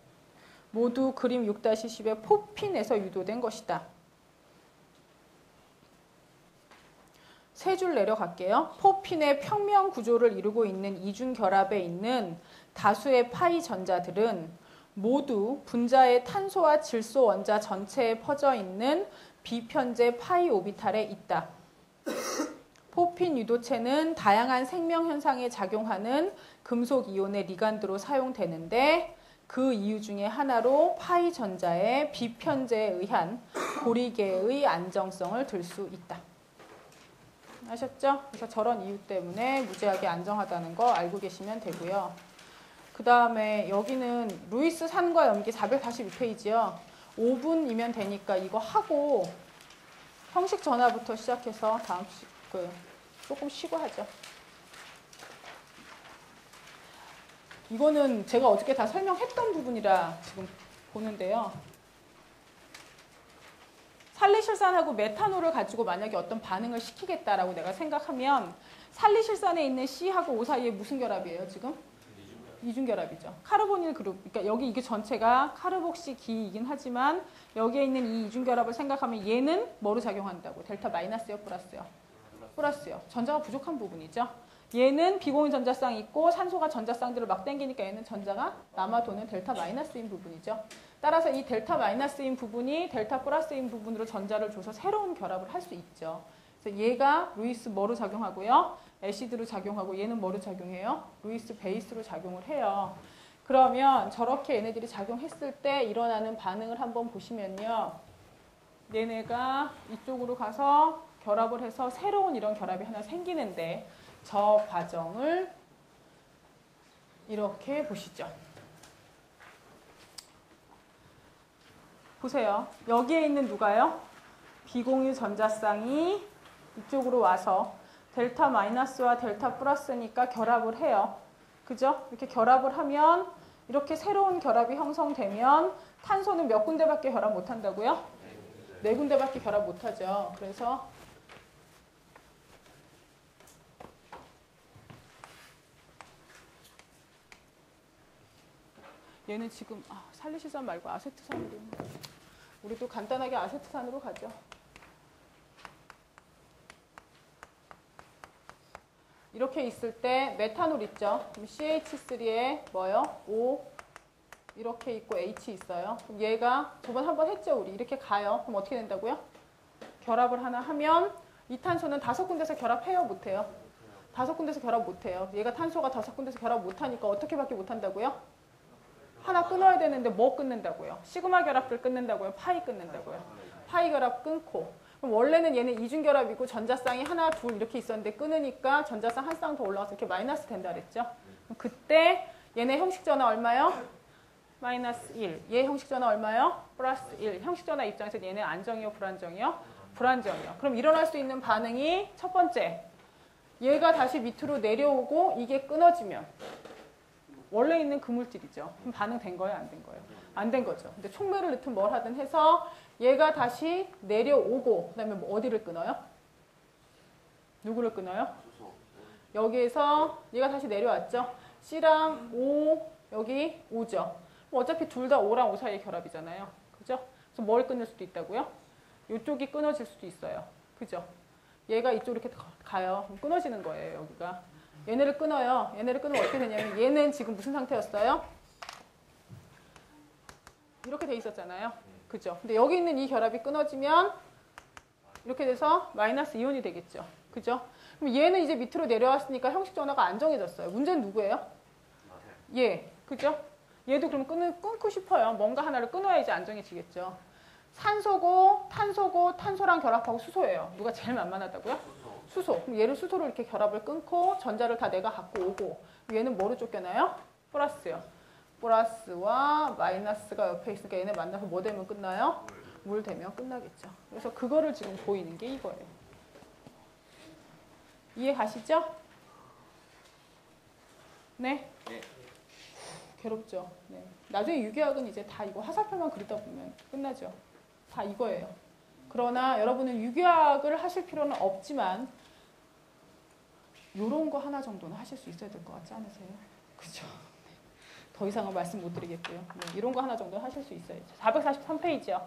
모두 그림 6-10의 포핀에서 유도된 것이다. 세 줄 내려갈게요. 포핀의 평면 구조를 이루고 있는 이중 결합에 있는 다수의 파이 전자들은 모두 분자의 탄소와 질소 원자 전체에 퍼져 있는 비편재 파이 오비탈에 있다. 포핀 유도체는 다양한 생명 현상에 작용하는 금속 이온의 리간드로 사용되는데 그 이유 중에 하나로 파이 전자의 비편재에 의한 고리계의 안정성을 들 수 있다. 아셨죠? 그래서 저런 이유 때문에 무지하게 안정하다는 거 알고 계시면 되고요. 그 다음에 여기는 루이스 산과 염기 442페이지요. 5분이면 되니까 이거 하고 형식 전화부터 시작해서 다음 조금 쉬고 하죠. 이거는 제가 어저께 다 설명했던 부분이라 지금 보는데요. 살리실산하고 메탄올을 가지고 만약에 어떤 반응을 시키겠다라고 내가 생각하면 살리실산에 있는 C하고 O 사이에 무슨 결합이에요, 지금? 이중결합이죠. 카르보닐 그룹. 그러니까 여기 이게 전체가 카르복시 기이긴 하지만 여기에 있는 이 이중결합을 생각하면 얘는 뭐로 작용한다고? 델타 마이너스요, 플러스요? 플러스요. 전자가 부족한 부분이죠. 얘는 비공유 전자쌍이 있고 산소가 전자쌍들을 막 당기니까 얘는 전자가 남아도는 델타 마이너스인 부분이죠. 따라서 이 델타 마이너스인 부분이 델타 플러스인 부분으로 전자를 줘서 새로운 결합을 할 수 있죠. 그래서 얘가 루이스 뭐로 작용하고요? 애시드로 작용하고 얘는 뭐로 작용해요? 루이스 베이스로 작용을 해요. 그러면 저렇게 얘네들이 작용했을 때 일어나는 반응을 한번 보시면요. 얘네가 이쪽으로 가서 결합을 해서 새로운 이런 결합이 하나 생기는데 저 과정을 이렇게 보시죠. 보세요. 여기에 있는 누가요? 비공유 전자쌍이 이쪽으로 와서 델타 마이너스와 델타 플러스니까 결합을 해요. 그죠? 이렇게 결합을 하면 이렇게 새로운 결합이 형성되면 탄소는 몇 군데밖에 결합 못한다고요? 네 군데밖에 결합 못하죠. 그래서 얘는 지금 살리실산 말고 아세트산으로 우리도 간단하게 아세트산으로 가죠. 이렇게 있을 때 메탄올 있죠. 그럼 CH3에 뭐요? O 이렇게 있고 H 있어요. 그럼 얘가 저번 한번 했죠, 우리. 이렇게 가요. 그럼 어떻게 된다고요? 결합을 하나 하면 이 탄소는 5군데서 결합해요, 못해요? 5군데서 결합 못해요. 얘가 탄소가 5군데서 결합 못하니까 어떻게밖에 못한다고요? 하나 끊어야 되는데 뭐 끊는다고요? 시그마 결합들 끊는다고요? 파이 끊는다고요? 파이 결합 끊고. 그럼 원래는 얘는 이중결합이고 전자쌍이 하나, 둘 이렇게 있었는데 끊으니까 전자쌍 한 쌍 더 올라가서 이렇게 마이너스 된다 그랬죠? 그럼 그때 얘네 형식전화 얼마요? 마이너스 1. 얘 형식전화 얼마요? 플러스 1. 형식전화 입장에서 얘는 안정이요? 불안정이요? 불안정이요. 그럼 일어날 수 있는 반응이 첫 번째. 얘가 다시 밑으로 내려오고 이게 끊어지면 원래 있는 그물질이죠. 그럼 반응된 거예요? 안 된 거예요? 안 된 거죠. 근데 촉매를 넣든 뭘 하든 해서 얘가 다시 내려오고 그다음에 뭐 어디를 끊어요? 누구를 끊어요? 여기에서 얘가 다시 내려왔죠. C랑 O 여기 O죠. 어차피 둘 다 O랑 O 사이의 결합이잖아요. 그죠? 그래서 뭘 끊을 수도 있다고요? 이쪽이 끊어질 수도 있어요. 그죠? 얘가 이쪽으로 이렇게 가요. 그럼 끊어지는 거예요, 여기가. 얘네를 끊어요. 얘네를 끊으면 어떻게 되냐면 얘는 지금 무슨 상태였어요? 이렇게 돼 있었잖아요. 그죠? 근데 여기 있는 이 결합이 끊어지면 이렇게 돼서 마이너스 이온이 되겠죠. 그죠? 그럼 얘는 이제 밑으로 내려왔으니까 형식 전화가 안정해졌어요. 문제는 누구예요? 얘. 그죠? 얘도 그럼 끊고 싶어요. 뭔가 하나를 끊어야 이제 안정해지겠죠. 산소고 탄소랑 결합하고 수소예요. 누가 제일 만만하다고요? 수소. 그럼 얘를 수소로 이렇게 결합을 끊고 전자를 다 내가 갖고 오고 얘는 뭐로 쫓겨나요? 플러스요. 플러스와 마이너스가 옆에 있으니까 얘네 만나서 뭐 되면 끝나요? 물 되면 끝나겠죠. 그래서 그거를 지금 보이는 게 이거예요. 이해 가시죠? 네?
네.
괴롭죠. 네. 나중에 유기학은 이제 다 이거 화살표만 그리다 보면 끝나죠. 다 이거예요. 그러나 여러분은 유기학을 하실 필요는 없지만 요런 거 하나 정도는 하실 수 있어야 될 것 같지 않으세요? 그죠? 네. 더 이상은 말씀 못 드리겠고요. 네. 이런 거 하나 정도는 하실 수 있어야죠. 443페이지요.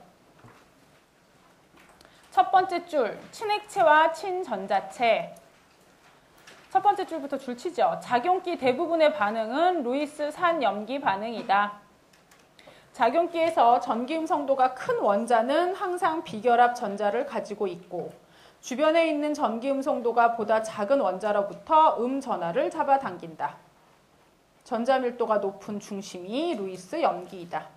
첫 번째 줄, 친액체와 친전자체. 첫 번째 줄부터 줄 치죠. 작용기 대부분의 반응은 루이스 산염기 반응이다. 작용기에서 전기음 성도가 큰 원자는 항상 비결합 전자를 가지고 있고 주변에 있는 전기음 성도가 보다 작은 원자로부터 전하를 잡아당긴다. 전자 밀도가 높은 중심이 루이스 염기이다.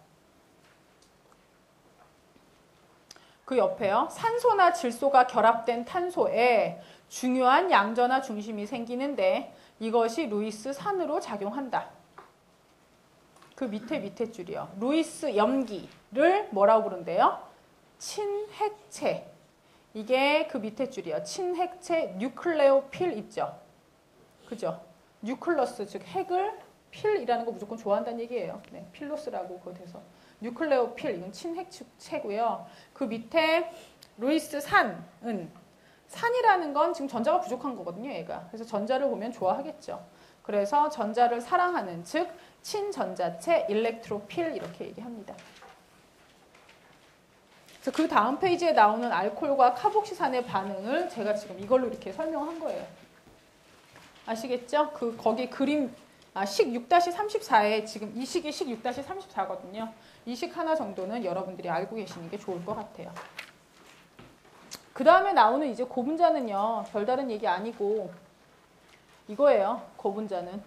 그 옆에요. 산소나 질소가 결합된 탄소에 중요한 양전하 중심이 생기는데 이것이 루이스 산으로 작용한다. 그 밑에 줄이요. 루이스 염기를 뭐라고 부른대요? 친핵체. 이게 그 밑에 줄이요. 친핵체 뉴클레오필 있죠? 그죠? 뉴클러스, 즉 핵을 필이라는 거 무조건 좋아한다는 얘기예요. 네, 필로스라고 그거 돼서. 뉴클레오필, 이건 친핵체고요. 그 밑에 루이스 산은 산이라는 건 지금 전자가 부족한 거거든요, 얘가. 그래서 전자를 보면 좋아하겠죠. 그래서 전자를 사랑하는, 즉 친전자체 일렉트로필 이렇게 얘기합니다. 그래서 그 다음 페이지에 나오는 알코올과 카복시산의 반응을 제가 지금 이걸로 이렇게 설명한 거예요. 아시겠죠? 거기 그림 식 6-34에 지금 이 식이 식 6-34거든요. 이 식 하나 정도는 여러분들이 알고 계시는 게 좋을 것 같아요. 그 다음에 나오는 이제 고분자는요. 별다른 얘기 아니고 이거예요. 고분자는.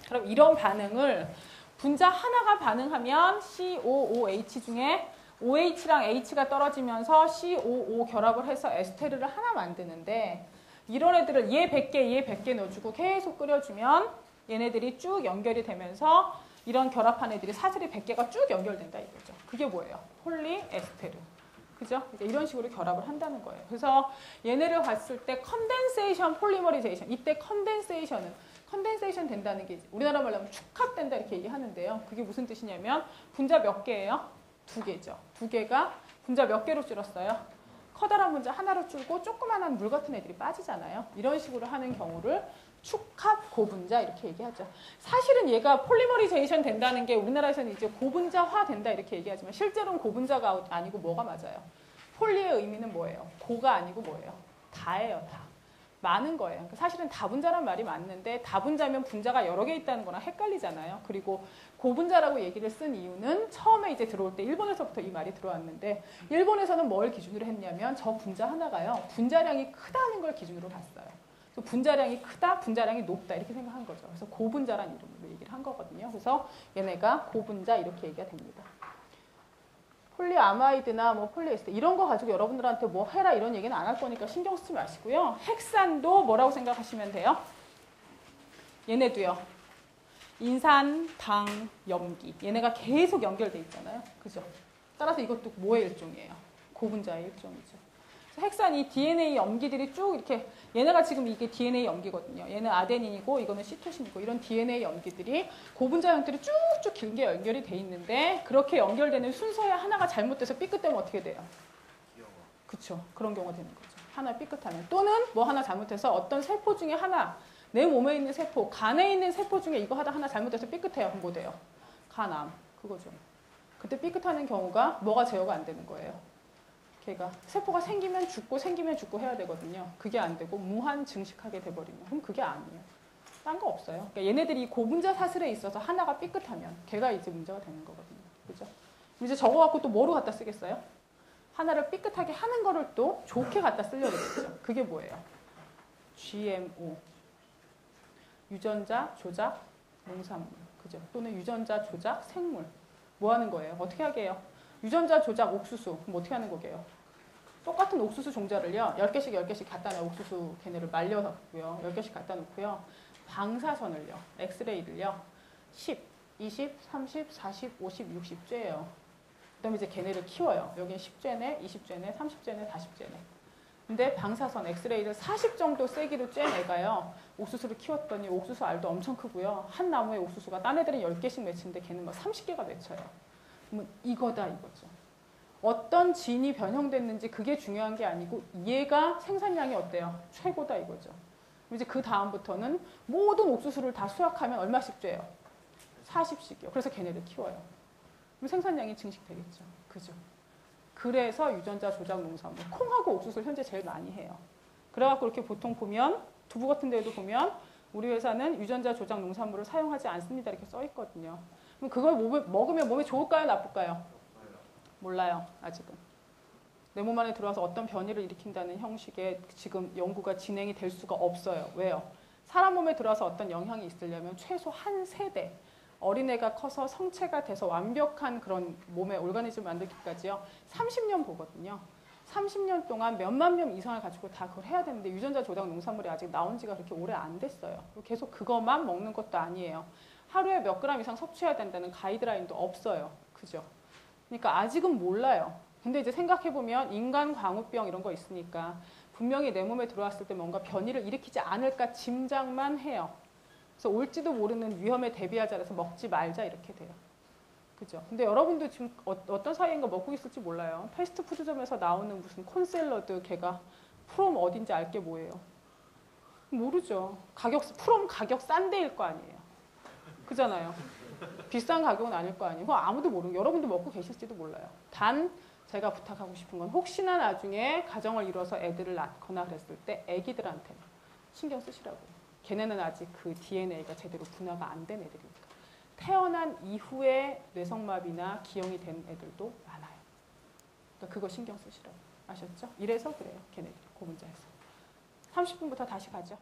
그럼 이런 반응을 분자 하나가 반응하면 COOH 중에 OH랑 H가 떨어지면서 COO 결합을 해서 에스테르를 하나 만드는데 이런 애들을 얘 100개, 얘 100개 넣어주고 계속 끓여주면 얘네들이 쭉 연결이 되면서 이런 결합한 애들이 사슬이 100개가 쭉 연결된다 이거죠. 그게 뭐예요? 폴리에스테르. 그죠? 이런 식으로 결합을 한다는 거예요. 그래서 얘네를 봤을 때 컨덴세이션, 폴리머리제이션. 이때 컨덴세이션 된다는 게 우리나라 말로 하면 축합된다 이렇게 얘기하는데요. 그게 무슨 뜻이냐면 분자 몇 개예요? 2개죠. 2개가 분자 몇 개로 줄었어요? 커다란 분자 하나로 줄고 조그만한 물 같은 애들이 빠지잖아요. 이런 식으로 하는 경우를 축합 고분자 이렇게 얘기하죠. 사실은 얘가 폴리머리제이션 된다는 게 우리나라에서는 이제 고분자화 된다 이렇게 얘기하지만 실제로는 고분자가 아니고 뭐가 맞아요? 폴리의 의미는 뭐예요? 고가 아니고 뭐예요? 다예요, 다. 많은 거예요. 그러니까 사실은 다분자란 말이 맞는데 다분자면 분자가 여러 개 있다는 거랑 헷갈리잖아요. 그리고 고분자라고 얘기를 쓴 이유는 처음에 이제 들어올 때 일본에서부터 이 말이 들어왔는데 일본에서는 뭘 기준으로 했냐면 저 분자 하나가요. 분자량이 크다는 걸 기준으로 봤어요. 분자량이 크다, 분자량이 높다 이렇게 생각한 거죠. 그래서 고분자란 이름으로 얘기를 한 거거든요. 그래서 얘네가 고분자 이렇게 얘기가 됩니다. 폴리아마이드나 뭐 폴리에스터 이런 거 가지고 여러분들한테 뭐 해라 이런 얘기는 안 할 거니까 신경 쓰지 마시고요. 핵산도 뭐라고 생각하시면 돼요? 얘네도요. 인산, 당, 염기. 얘네가 계속 연결돼 있잖아요. 그죠? 따라서 이것도 뭐의 일종이에요? 고분자의 일종이죠. 핵산이 DNA 염기들이 쭉 이렇게 얘네가 지금 이게 DNA 염기거든요. 얘는 아데닌이고 이거는 시토신이고 이런 DNA 염기들이 고분자 형태로 쭉쭉 길게 연결이 돼 있는데 그렇게 연결되는 순서에 하나가 잘못돼서 삐끗되면 어떻게 돼요? 그쵸. 그런 경우가 되는 거죠. 하나 삐끗하면. 또는 뭐 하나 잘못해서 어떤 세포 중에 하나 내 몸에 있는 세포, 간에 있는 세포 중에 이거 하나 잘못돼서 삐끗해요. 그럼 뭐 돼요? 간암. 그거죠. 그때 삐끗하는 경우가 뭐가 제어가 안 되는 거예요. 걔가 세포가 생기면 죽고 해야 되거든요. 그게 안 되고 무한 증식하게 돼버리면 그럼 그게 아니에요. 딴 거 없어요. 그러니까 얘네들이 고분자 사슬에 있어서 하나가 삐끗하면 걔가 이제 문제가 되는 거거든요. 그죠? 이제 저거 갖고 또 뭐로 갖다 쓰겠어요? 하나를 삐끗하게 하는 거를 또 좋게 갖다 쓰려고 그랬죠. 그게 뭐예요? GMO. 유전자 조작 농산물. 그죠? 또는 유전자 조작 생물. 뭐 하는 거예요? 어떻게 하게 해요? 유전자 조작 옥수수. 그럼 어떻게 하는 거게요? 똑같은 옥수수 종자를요. 10개씩 갖다 놔요. 옥수수 걔네를 말려서고요. 10개씩 갖다 놓고요. 방사선을요. 엑스레이를요. 10, 20, 30, 40, 50, 60째예요. 그다음에 이제 걔네를 키워요. 여기는 10째네, 20째네, 30째네, 40째네. 근데 방사선 엑스레이를 40 정도 세기로 쬐 애가요. 옥수수를 키웠더니 옥수수 알도 엄청 크고요. 한 나무에 옥수수가 딴 애들은 10개씩 맺히는데 걔는 막 30개가 맺혀요. 그러면 이거다 이거죠. 어떤 진이 변형됐는지 그게 중요한 게 아니고 얘가 생산량이 어때요? 최고다 이거죠. 이제 그 다음부터는 모든 옥수수를 다 수확하면 얼마씩 쬐요? 40씩이요. 그래서 걔네를 키워요. 그럼 생산량이 증식되겠죠. 그죠? 그래서 유전자 조작 농산물, 콩하고 옥수수를 현재 제일 많이 해요. 그래갖고 이렇게 보통 보면 두부 같은 데도 보면 우리 회사는 유전자 조작 농산물을 사용하지 않습니다. 이렇게 써 있거든요. 그럼 그걸 먹으면 몸에 좋을까요? 나쁠까요? 몰라요. 아직은. 내 몸 안에 들어와서 어떤 변이를 일으킨다는 형식의 지금 연구가 진행이 될 수가 없어요. 왜요? 사람 몸에 들어와서 어떤 영향이 있으려면 최소 한 세대, 어린애가 커서 성체가 돼서 완벽한 그런 몸의 오르가니즘 만들기까지요. 30년 보거든요. 30년 동안 몇만 명 이상을 가지고 다 그걸 해야 되는데 유전자 조작 농산물이 아직 나온 지가 그렇게 오래 안 됐어요. 계속 그것만 먹는 것도 아니에요. 하루에 몇 그램 이상 섭취해야 된다는 가이드라인도 없어요. 그죠? 그러니까 아직은 몰라요. 근데 이제 생각해보면 인간 광우병 이런 거 있으니까 분명히 내 몸에 들어왔을 때 뭔가 변이를 일으키지 않을까 짐작만 해요. 그래서 올지도 모르는 위험에 대비하자 해서 먹지 말자 이렇게 돼요. 그죠? 근데 여러분도 지금 어떤 사이인가 먹고 있을지 몰라요. 패스트푸드점에서 나오는 무슨 콘샐러드 걔가 프롬 어딘지 알 게 뭐예요? 모르죠. 프롬 가격 싼 데일 거 아니에요. 그잖아요. 비싼 가격은 아닐 거 아니에요. 그거 아무도 모르고 여러분도 먹고 계실지도 몰라요. 단 제가 부탁하고 싶은 건 혹시나 나중에 가정을 이뤄서 애들을 낳거나 그랬을 때 애기들한테 신경 쓰시라고요. 걔네는 아직 그 DNA가 제대로 분화가 안 된 애들이니까. 태어난 이후에 뇌성마비나 기형이 된 애들도 많아요. 그러니까 그거 신경 쓰시라고. 아셨죠? 이래서 그래요. 걔네들이 고분자에서. 30분부터 다시 가죠.